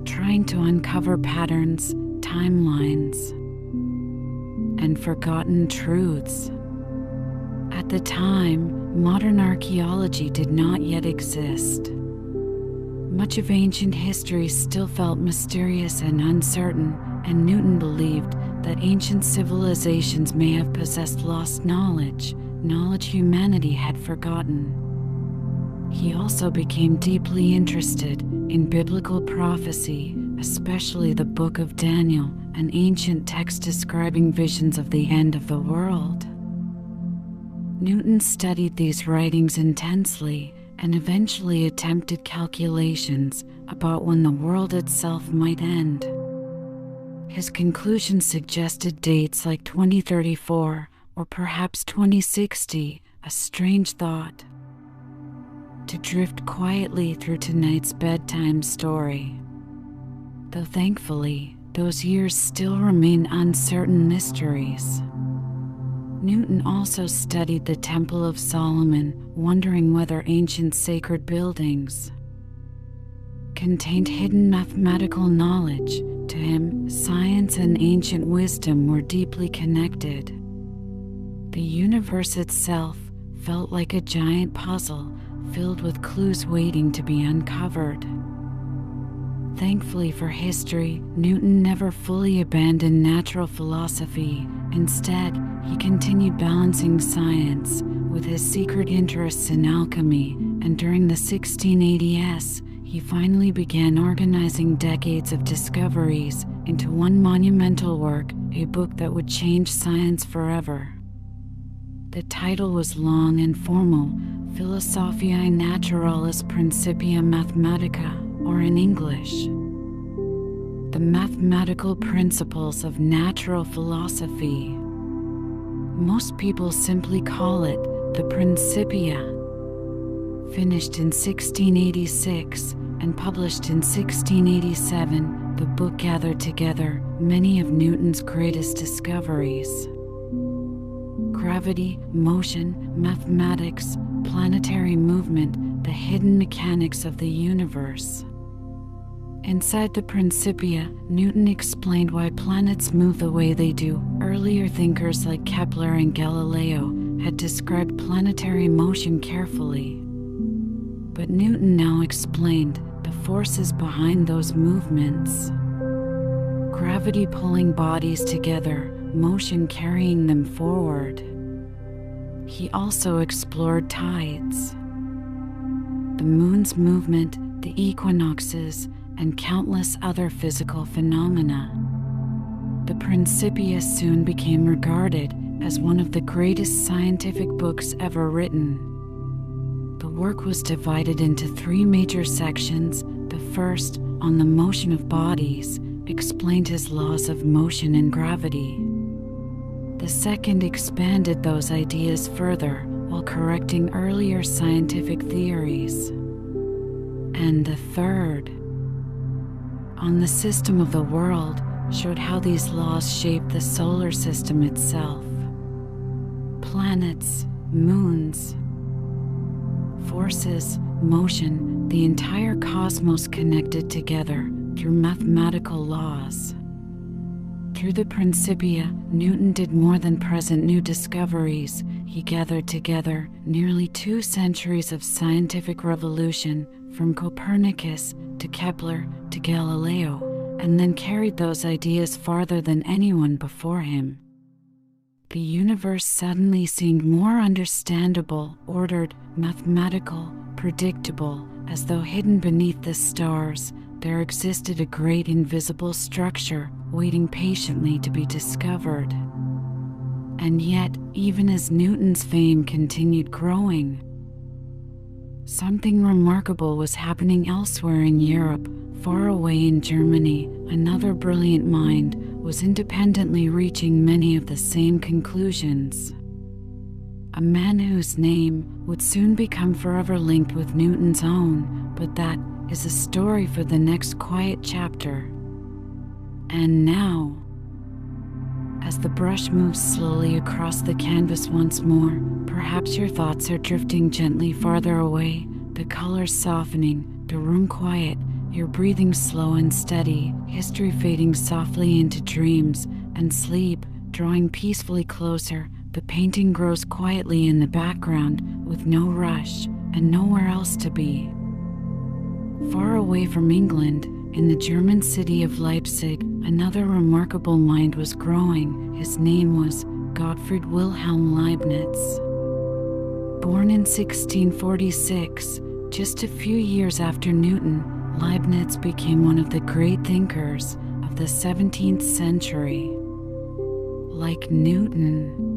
S1: trying to uncover patterns, timelines, and forgotten truths. At the time, modern archaeology did not yet exist. Much of ancient history still felt mysterious and uncertain, and Newton believed that ancient civilizations may have possessed lost knowledge humanity had forgotten. He also became deeply interested in biblical prophecy, especially the Book of Daniel, an ancient text describing visions of the end of the world. Newton studied these writings intensely and eventually attempted calculations about when the world itself might end. His conclusions suggested dates like 2034 or perhaps 2060, a strange thought to drift quietly through tonight's bedtime story. Though thankfully, those years still remain uncertain mysteries. Newton also studied the Temple of Solomon, wondering whether ancient sacred buildings contained hidden mathematical knowledge. To him, science and ancient wisdom were deeply connected. The universe itself felt like a giant puzzle filled with clues waiting to be uncovered. Thankfully for history, Newton never fully abandoned natural philosophy. Instead, he continued balancing science with his secret interests in alchemy, and during the 1680s, he finally began organizing decades of discoveries into one monumental work, a book that would change science forever. The title was long and formal, Philosophiae Naturalis Principia Mathematica, or in English, The Mathematical Principles of Natural Philosophy. Most people simply call it the Principia. Finished in 1686 and published in 1687, the book gathered together many of Newton's greatest discoveries. Gravity, motion, mathematics, planetary movement, the hidden mechanics of the universe. Inside the Principia, Newton explained why planets move the way they do. Earlier thinkers like Kepler and Galileo had described planetary motion carefully, but Newton now explained the forces behind those movements. Gravity pulling bodies together, motion carrying them forward. He also explored tides, the moon's movement, the equinoxes, and countless other physical phenomena. The Principia soon became regarded as one of the greatest scientific books ever written. The work was divided into three major sections. The first, on the motion of bodies, explained his laws of motion and gravity. The second expanded those ideas further while correcting earlier scientific theories. And the third, on the system of the world, showed how these laws shape the solar system itself. Planets, moons, forces, motion, the entire cosmos connected together through mathematical laws. Through the Principia, Newton did more than present new discoveries. He gathered together nearly 2 centuries of scientific revolution, from Copernicus to Kepler to Galileo, and then carried those ideas farther than anyone before him. The universe suddenly seemed more understandable, ordered, mathematical, predictable, as though hidden beneath the stars, there existed a great invisible structure waiting patiently to be discovered. And yet, even as Newton's fame continued growing, Something remarkable was happening elsewhere in Europe. Far away in Germany, another brilliant mind was independently reaching many of the same conclusions. A man whose name would soon become forever linked with Newton's own, but that is a story for the next quiet chapter. And now, as the brush moves slowly across the canvas once more, perhaps your thoughts are drifting gently farther away, the colors softening, the room quiet, your breathing slow and steady, history fading softly into dreams, and sleep drawing peacefully closer. The painting grows quietly in the background, with no rush and nowhere else to be. Far away from England, in the German city of Leipzig, another remarkable mind was growing. His name was Gottfried Wilhelm Leibniz. Born in 1646, just a few years after Newton, Leibniz became one of the great thinkers of the 17th century. Like Newton,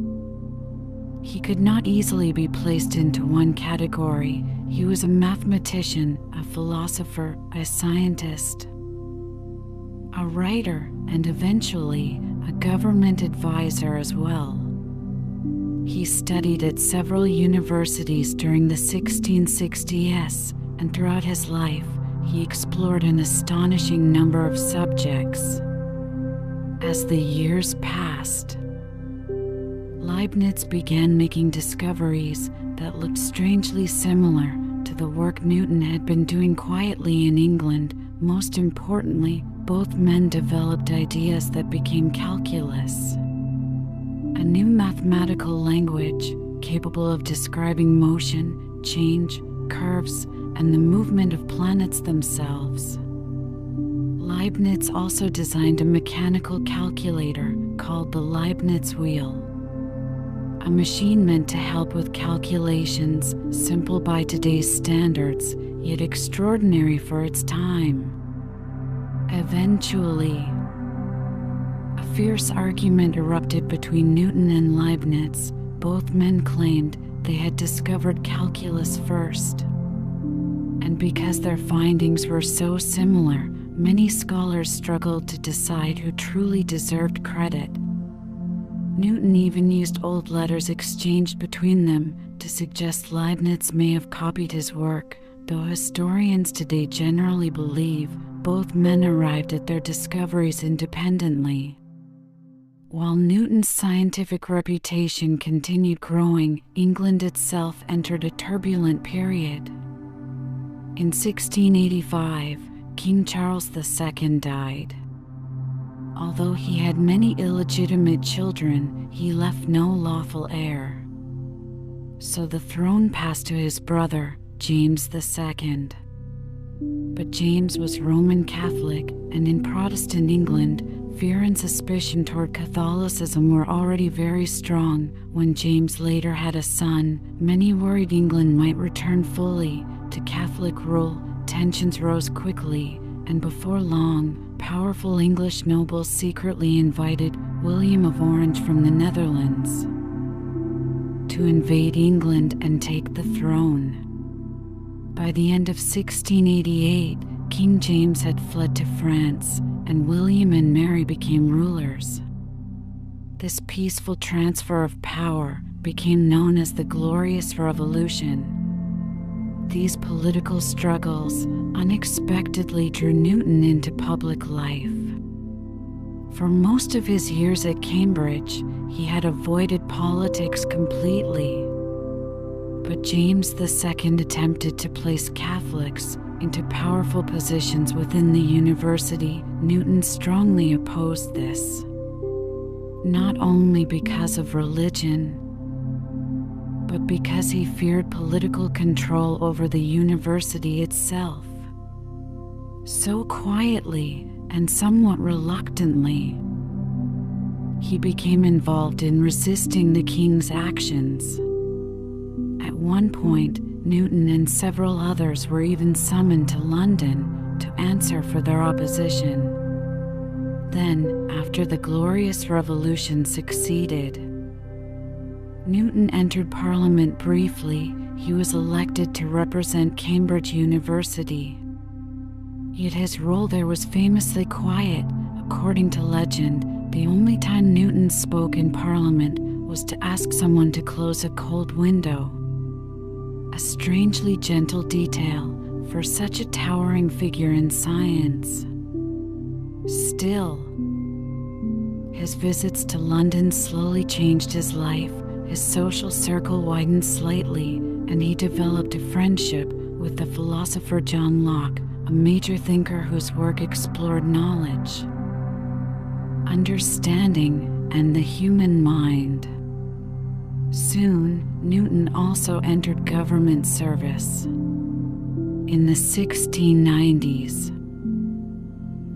S1: he could not easily be placed into one category. He was a mathematician, a philosopher, a scientist, a writer, and eventually a government advisor as well. He studied at several universities during the 1660s, and throughout his life, he explored an astonishing number of subjects. As the years passed, Leibniz began making discoveries that looked strangely similar to the work Newton had been doing quietly in England. Most importantly, both men developed ideas that became calculus, a new mathematical language capable of describing motion, change, curves, and the movement of planets themselves. Leibniz also designed a mechanical calculator called the Leibniz wheel, a machine meant to help with calculations, simple by today's standards, yet extraordinary for its time. Eventually, a fierce argument erupted between Newton and Leibniz. Both men claimed they had discovered calculus first. And because their findings were so similar, many scholars struggled to decide who truly deserved credit. Newton even used old letters exchanged between them to suggest Leibniz may have copied his work, though historians today generally believe both men arrived at their discoveries independently. While Newton's scientific reputation continued growing, England itself entered a turbulent period. In 1685, King Charles II died. Although he had many illegitimate children, he left no lawful heir. So the throne passed to his brother, James II. But James was Roman Catholic, and in Protestant England, fear and suspicion toward Catholicism were already very strong. When James later had a son, many worried England might return fully to Catholic rule. Tensions rose quickly, and before long, powerful English nobles secretly invited William of Orange from the Netherlands to invade England and take the throne. By the end of 1688, King James had fled to France, and William and Mary became rulers. This peaceful transfer of power became known as the Glorious Revolution. These political struggles unexpectedly drew Newton into public life. For most of his years at Cambridge, he had avoided politics completely. But James II attempted to place Catholics into powerful positions within the university. Newton strongly opposed this, not only because of religion, but because he feared political control over the university itself. So quietly and somewhat reluctantly, he became involved in resisting the king's actions. At one point, Newton and several others were even summoned to London to answer for their opposition. Then, after the Glorious Revolution succeeded, Newton entered Parliament briefly. he was elected to represent Cambridge University. Yet his role there was famously quiet. According to legend, the only time Newton spoke in Parliament was to ask someone to close a cold window. A strangely gentle detail for such a towering figure in science. Still, his visits to London slowly changed his life. His social circle widened slightly, and he developed a friendship with the philosopher John Locke, a major thinker whose work explored knowledge, understanding, and the human mind. Soon, Newton also entered government service. In the 1690s,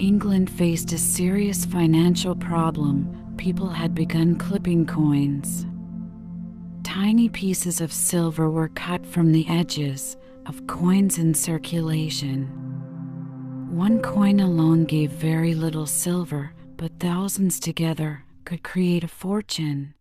S1: England faced a serious financial problem. People had begun clipping coins. Tiny pieces of silver were cut from the edges of coins in circulation. One coin alone gave very little silver, but thousands together could create a fortune.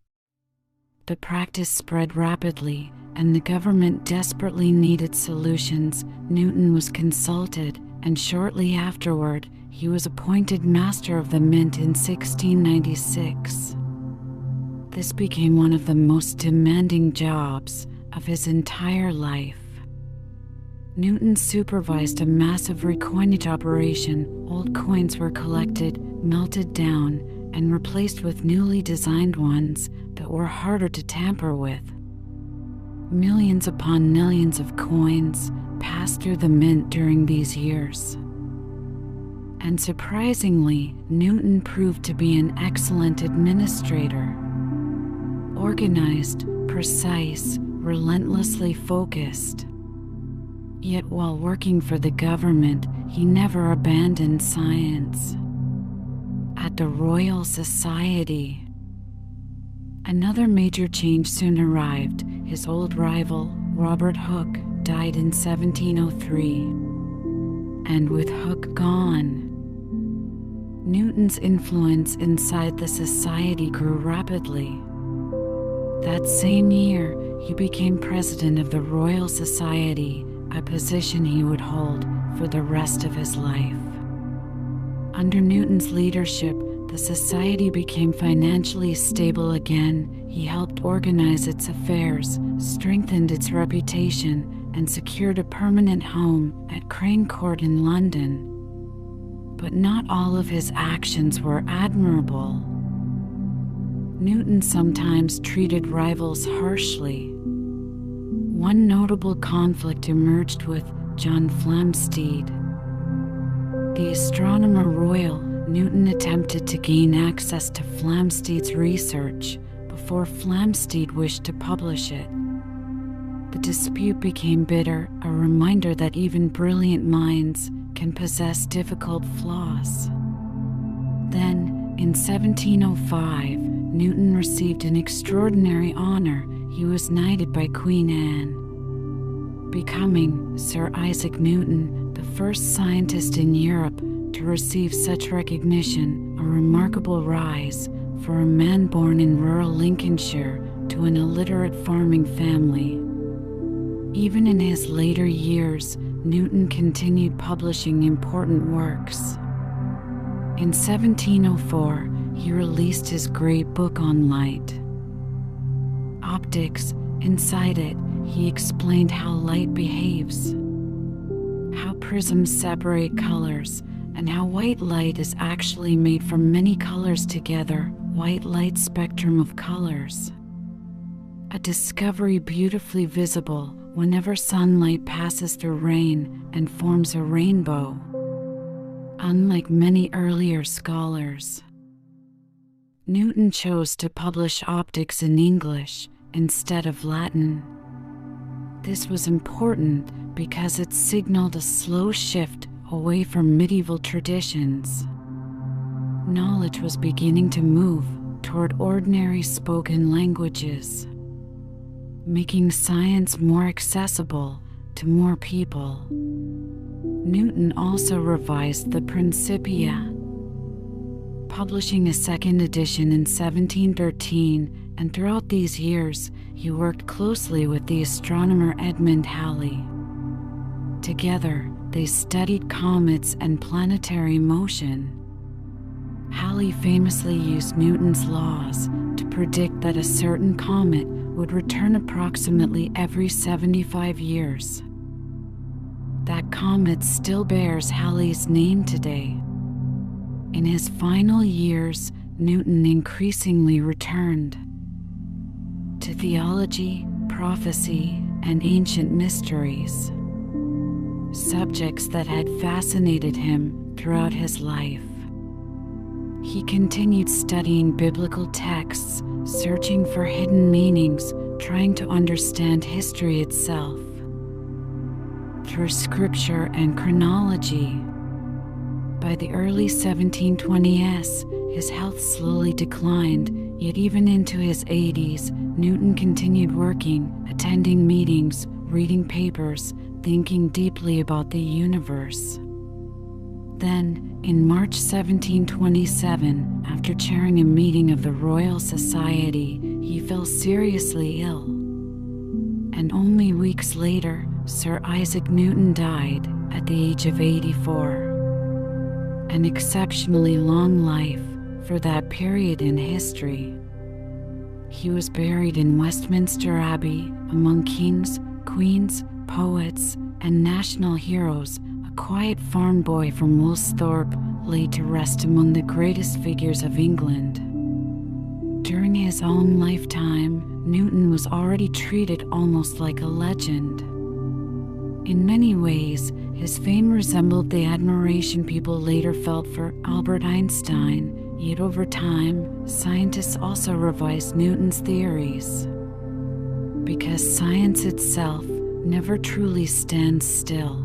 S1: The practice spread rapidly, and the government desperately needed solutions. Newton was consulted, and shortly afterward, he was appointed Master of the Mint in 1696. This became one of the most demanding jobs of his entire life. Newton supervised a massive recoinage operation. Old coins were collected, melted down, and replaced with newly designed ones that were harder to tamper with. Millions upon millions of coins passed through the mint during these years. And surprisingly, Newton proved to be an excellent administrator. Organized, precise, relentlessly focused. Yet while working for the government, he never abandoned science. At the Royal Society, another major change soon arrived. His old rival, Robert Hooke, died in 1703. And with Hooke gone, Newton's influence inside the society grew rapidly. That same year, he became president of the Royal Society, a position he would hold for the rest of his life. Under Newton's leadership, the society became financially stable again. He helped organize its affairs, strengthened its reputation, and secured a permanent home at Crane Court in London. But not all of his actions were admirable. Newton sometimes treated rivals harshly. One notable conflict emerged with John Flamsteed. The astronomer royal, Newton attempted to gain access to Flamsteed's research before Flamsteed wished to publish it. The dispute became bitter, a reminder that even brilliant minds can possess difficult flaws. Then, in 1705, Newton received an extraordinary honor. He was knighted by Queen Anne, becoming Sir Isaac Newton, the first scientist in Europe to receive such recognition, a remarkable rise for a man born in rural Lincolnshire to an illiterate farming family. Even in his later years, Newton continued publishing important works. In 1704, he released his great book on light. Optics. Inside it, he explained how light behaves, how prisms separate colors, and how white light is actually made from many colors together. White light spectrum of colors. A discovery beautifully visible whenever sunlight passes through rain and forms a rainbow. Unlike many earlier scholars, Newton chose to publish optics in English instead of Latin. This was important because it signaled a slow shift away from medieval traditions. Knowledge was beginning to move toward ordinary spoken languages, making science more accessible to more people. Newton also revised the Principia, publishing a second edition in 1713 and throughout these years, he worked closely with the astronomer Edmund Halley. Together, they studied comets and planetary motion. Halley famously used Newton's laws to predict that a certain comet would return approximately every 75 years. That comet still bears Halley's name today. In his final years, Newton increasingly returned to theology, prophecy, and ancient mysteries, subjects that had fascinated him throughout his life. He continued studying biblical texts, searching for hidden meanings, trying to understand history itself. Through scripture and chronology. By the early 1720s, his health slowly declined, yet even into his 80s, Newton continued working, attending meetings, reading papers, thinking deeply about the universe. Then, in March 1727, after chairing a meeting of the Royal Society, he fell seriously ill. And only weeks later, Sir Isaac Newton died at the age of 84. An exceptionally long life for that period in history. He was buried in Westminster Abbey among kings, queens, poets, and national heroes. A quiet farm boy from Woolsthorpe laid to rest among the greatest figures of England. During his own lifetime, Newton was already treated almost like a legend. In many ways, his fame resembled the admiration people later felt for Albert Einstein, yet over time, scientists also revised Newton's theories. Because science itself never truly stands still.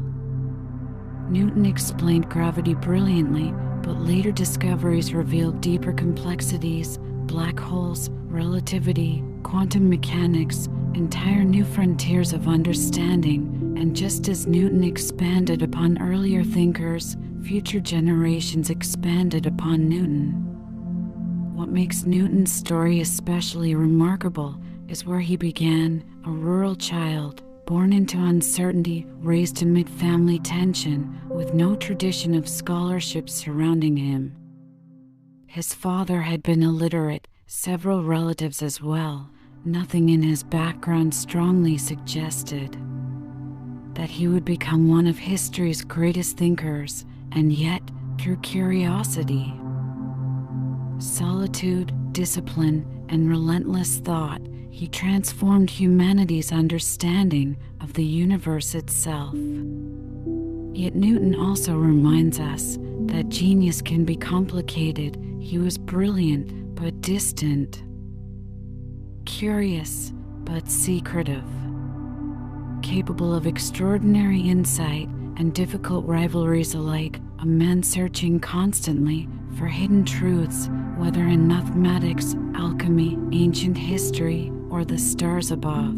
S1: Newton explained gravity brilliantly, but later discoveries revealed deeper complexities, black holes, relativity, quantum mechanics, entire new frontiers of understanding, and just as Newton expanded upon earlier thinkers, future generations expanded upon Newton. What makes Newton's story especially remarkable is where he began, a rural child, born into uncertainty, raised amid family tension, with no tradition of scholarship surrounding him. His father had been illiterate, several relatives as well. Nothing in his background strongly suggested that he would become one of history's greatest thinkers, and yet, through curiosity, solitude, discipline, and relentless thought, he transformed humanity's understanding of the universe itself. Yet Newton also reminds us that genius can be complicated. He was brilliant but distant, curious but secretive, capable of extraordinary insight and difficult rivalries alike, a man searching constantly for hidden truths, whether in mathematics, alchemy, ancient history, or the stars above.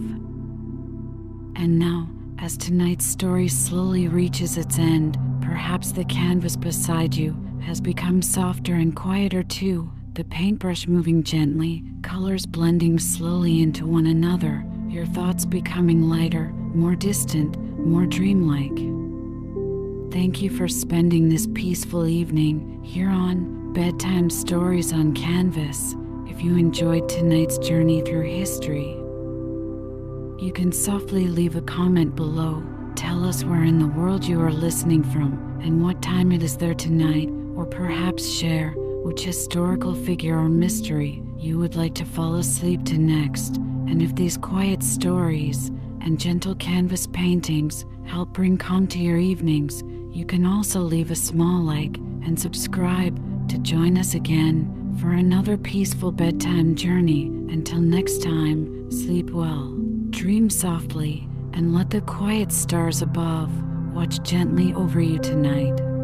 S1: And now, as tonight's story slowly reaches its end, perhaps the canvas beside you has become softer and quieter too, the paintbrush moving gently, colors blending slowly into one another, your thoughts becoming lighter, more distant, more dreamlike. Thank you for spending this peaceful evening here on Bedtime Stories on Canvas. If you enjoyed tonight's journey through history, you can softly leave a comment below. Tell us where in the world you are listening from and what time it is there tonight, or perhaps share which historical figure or mystery you would like to fall asleep to next. And if these quiet stories and gentle canvas paintings help bring calm to your evenings, you can also leave a small like and subscribe to join us again for another peaceful bedtime journey. Until next time, sleep well, dream softly, and let the quiet stars above watch gently over you tonight.